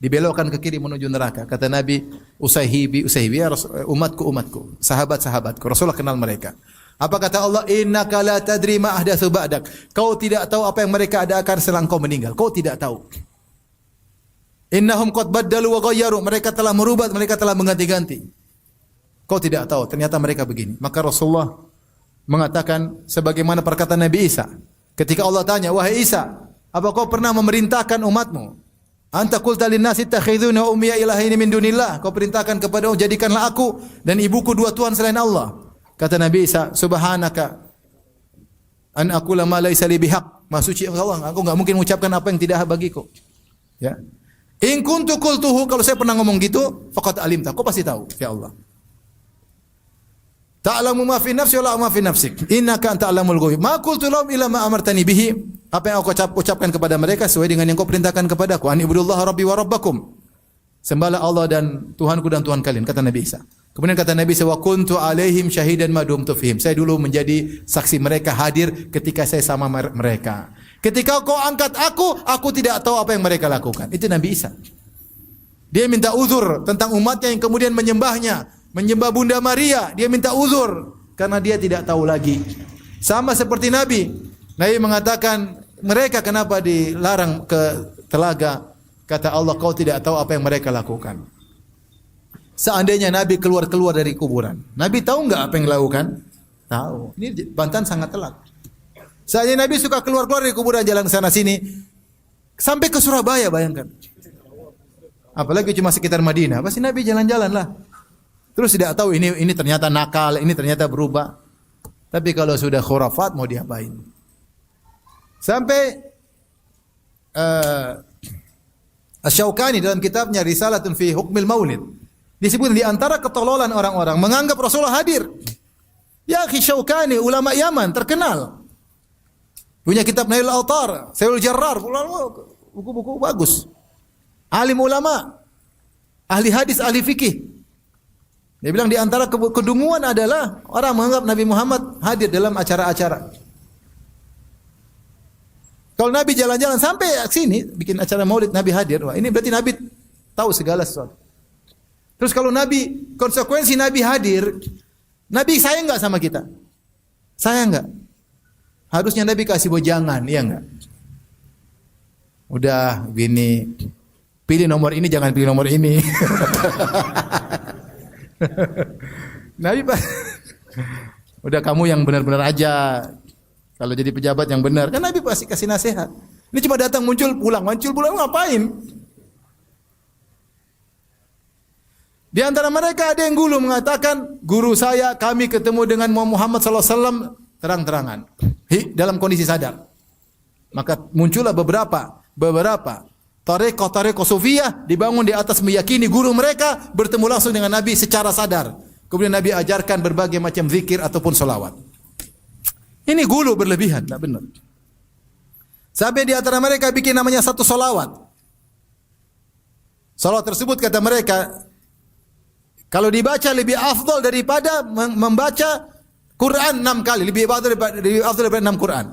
Dibelokkan ke kiri menuju neraka. Kata Nabi, usaihibi, ya umatku, sahabat-sahabatku. Rasulullah kenal mereka. Apa kata Allah? Innaka la tadri ma ahdatsu ba'dak. Kau tidak tahu apa yang mereka adakan setelah kau meninggal. Kau tidak tahu. Innahum qad baddalu wa ghayyaru. Mereka telah merubah, mereka telah mengganti-ganti. Kau tidak tahu, ternyata mereka begini. Maka Rasulullah mengatakan sebagaimana perkataan Nabi Isa. Ketika Allah tanya, "Wahai Isa, apa kau pernah memerintahkan umatmu? Anta qulta lin-nasi ittakhidhuni wa ummiya ilahaini min dunillah." Kau perintahkan kepada jadikanlah aku dan ibuku dua tuhan selain Allah. Kata Nabi Isa, "Subhanaka an aqula ma laysa li bihaq." Maha suci Allah, aku enggak mungkin mengucapkan apa yang tidak hak bagiku. Ya. In kuntu qultuhu, kalau saya pernah ngomong gitu, faqad alimta, kau pasti tahu, ya Allah. Ta'lamu ma fi nafsi wa la ma fi nafsik. Innaka anta alamul ghaib. Ma qultu lahum illa ma amartani bihi. Apa yang aku ucapkan kepada mereka sesuai dengan yang kau perintahkan kepadaku. An ibudullaha rabbi wa rabbakum. Sembahlah Allah dan Tuhanku dan Tuhan kalian, kata Nabi Isa. Kemudian kata Nabi Isa, wa kuntu alaihim syahidan ma dumtu fihim. Saya dulu menjadi saksi mereka, hadir ketika saya sama mereka. Ketika kau angkat aku tidak tahu apa yang mereka lakukan. Itu Nabi Isa. Dia minta uzur tentang umatnya yang kemudian menyembahnya. Menyembah Bunda Maria, dia minta uzur karena dia tidak tahu lagi. Sama seperti Nabi. Nabi mengatakan, mereka kenapa dilarang ke telaga? Kata Allah, kau tidak tahu apa yang mereka lakukan. Seandainya Nabi keluar dari kuburan, Nabi tahu enggak apa yang dilakukan? Tahu. Ini bantahan sangat telak. Seandainya Nabi suka keluar dari kuburan, jalan sana sini sampai ke Surabaya, bayangkan. Apalagi cuma sekitar Madinah, pasti Nabi jalan-jalan lah. Terus tidak tahu ini ternyata nakal, ini ternyata berubah. Tapi kalau sudah khurafat mau diapain? Sampai Asy-Syaukani dalam kitabnya Risalatun fi Hukmil Maulid disebut di antara ketololan orang-orang menganggap Rasulullah hadir. Ya akhi Syaukani, ulama Yaman terkenal. Punya kitab Nailul Autar, Sayyidul Jarrar, buku-buku bagus. Alim ulama, ahli hadis, ahli fikih. Dia bilang di antara kedunguan adalah orang menganggap Nabi Muhammad hadir dalam acara-acara. Kalau Nabi jalan-jalan sampai sini bikin acara Maulid, Nabi hadir, wah ini berarti Nabi tahu segala sesuatu. Terus kalau Nabi, konsekuensi Nabi hadir, Nabi sayang enggak sama kita? Sayang enggak? Harusnya Nabi kasih bojangan, iya enggak? Udah gini, pilih nomor ini, jangan pilih nomor ini. Nabi udah kamu yang benar-benar aja. Kalau jadi pejabat yang benar, kan Nabi pasti kasih nasihat. Ini cuma datang muncul pulang ngapain? Di antara mereka ada yang gulu mengatakan, guru saya, kami ketemu dengan Muhammad sallallahu alaihi wasallam terang-terangan, dalam kondisi sadar. Maka muncullah beberapa Tarekoh Sufiyah dibangun di atas meyakini guru mereka bertemu langsung dengan Nabi secara sadar. Kemudian Nabi ajarkan berbagai macam zikir ataupun solawat. Ini gulu berlebihan, tak benar. Sampai di antara mereka bikin namanya satu solawat. Solawat tersebut kata mereka, kalau dibaca lebih afdal daripada membaca Quran 6 kali, lebih afdal daripada 6 Quran.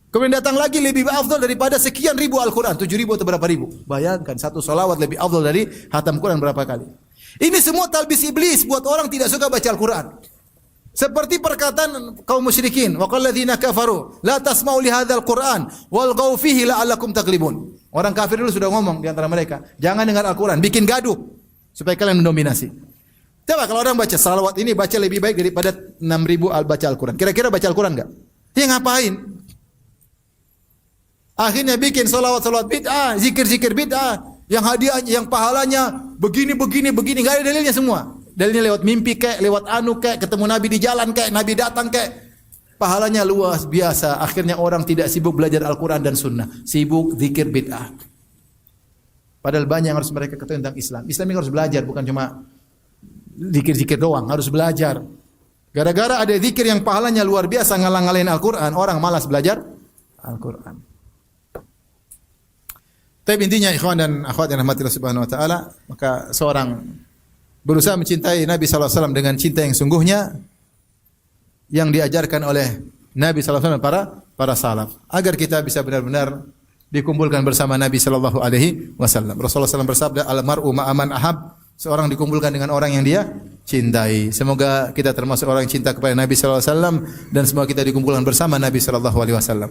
Kemudian datang lagi lebih afdal daripada sekian ribu Al-Quran, 7.000 atau berapa ribu. Bayangkan satu salawat lebih afdal dari hatam Quran berapa kali. Ini semua talbis iblis buat orang tidak suka baca Al-Quran. Seperti perkataan kaum musyrikin, wa qala ladzina kafaru la tasma'u li hadzal Qur'an walghaw fihi la'allakum taghlibun. Orang kafir dulu sudah ngomong di antara mereka, jangan dengar Al-Quran, bikin gaduh supaya kalian mendominasi. Coba kalau orang baca salawat ini baca lebih baik daripada 6.000 baca Al-Quran. Kira-kira baca Al-Quran enggak? Dia ngapain? Akhirnya bikin salawat-salawat bid'ah, zikir-zikir bid'ah, yang hadiahnya, yang pahalanya begini, enggak ada dalilnya semua. Dalilnya lewat mimpi kek, lewat ketemu Nabi di jalan kek, Nabi datang kek. Pahalanya luas biasa. Akhirnya orang tidak sibuk belajar Al-Quran dan Sunnah, sibuk zikir bid'ah. Padahal banyak yang harus mereka ketahui tentang Islam. Islam ini harus belajar, bukan cuma zikir-zikir doang, harus belajar. Gara-gara ada zikir yang pahalanya luar biasa ngalang-ngalain Al-Quran, orang malas belajar Al-Quran. Tapi intinya ikhwan dan akhwat yang rahmatillah subhanahu wa ta'ala, maka seorang berusaha mencintai Nabi sallallahu alaihi wasallam dengan cinta yang sungguhnya yang diajarkan oleh Nabi sallallahu alaihi wasallam para salaf, agar kita bisa benar-benar dikumpulkan bersama Nabi sallallahu alaihi wasallam. Rasulullah SAW bersabda, al-mar'u ma'aman ahab, seorang dikumpulkan dengan orang yang dia cintai. Semoga kita termasuk orang yang cinta kepada Nabi sallallahu alaihi wasallam dan semoga kita dikumpulkan bersama Nabi sallallahu alaihi wasallam.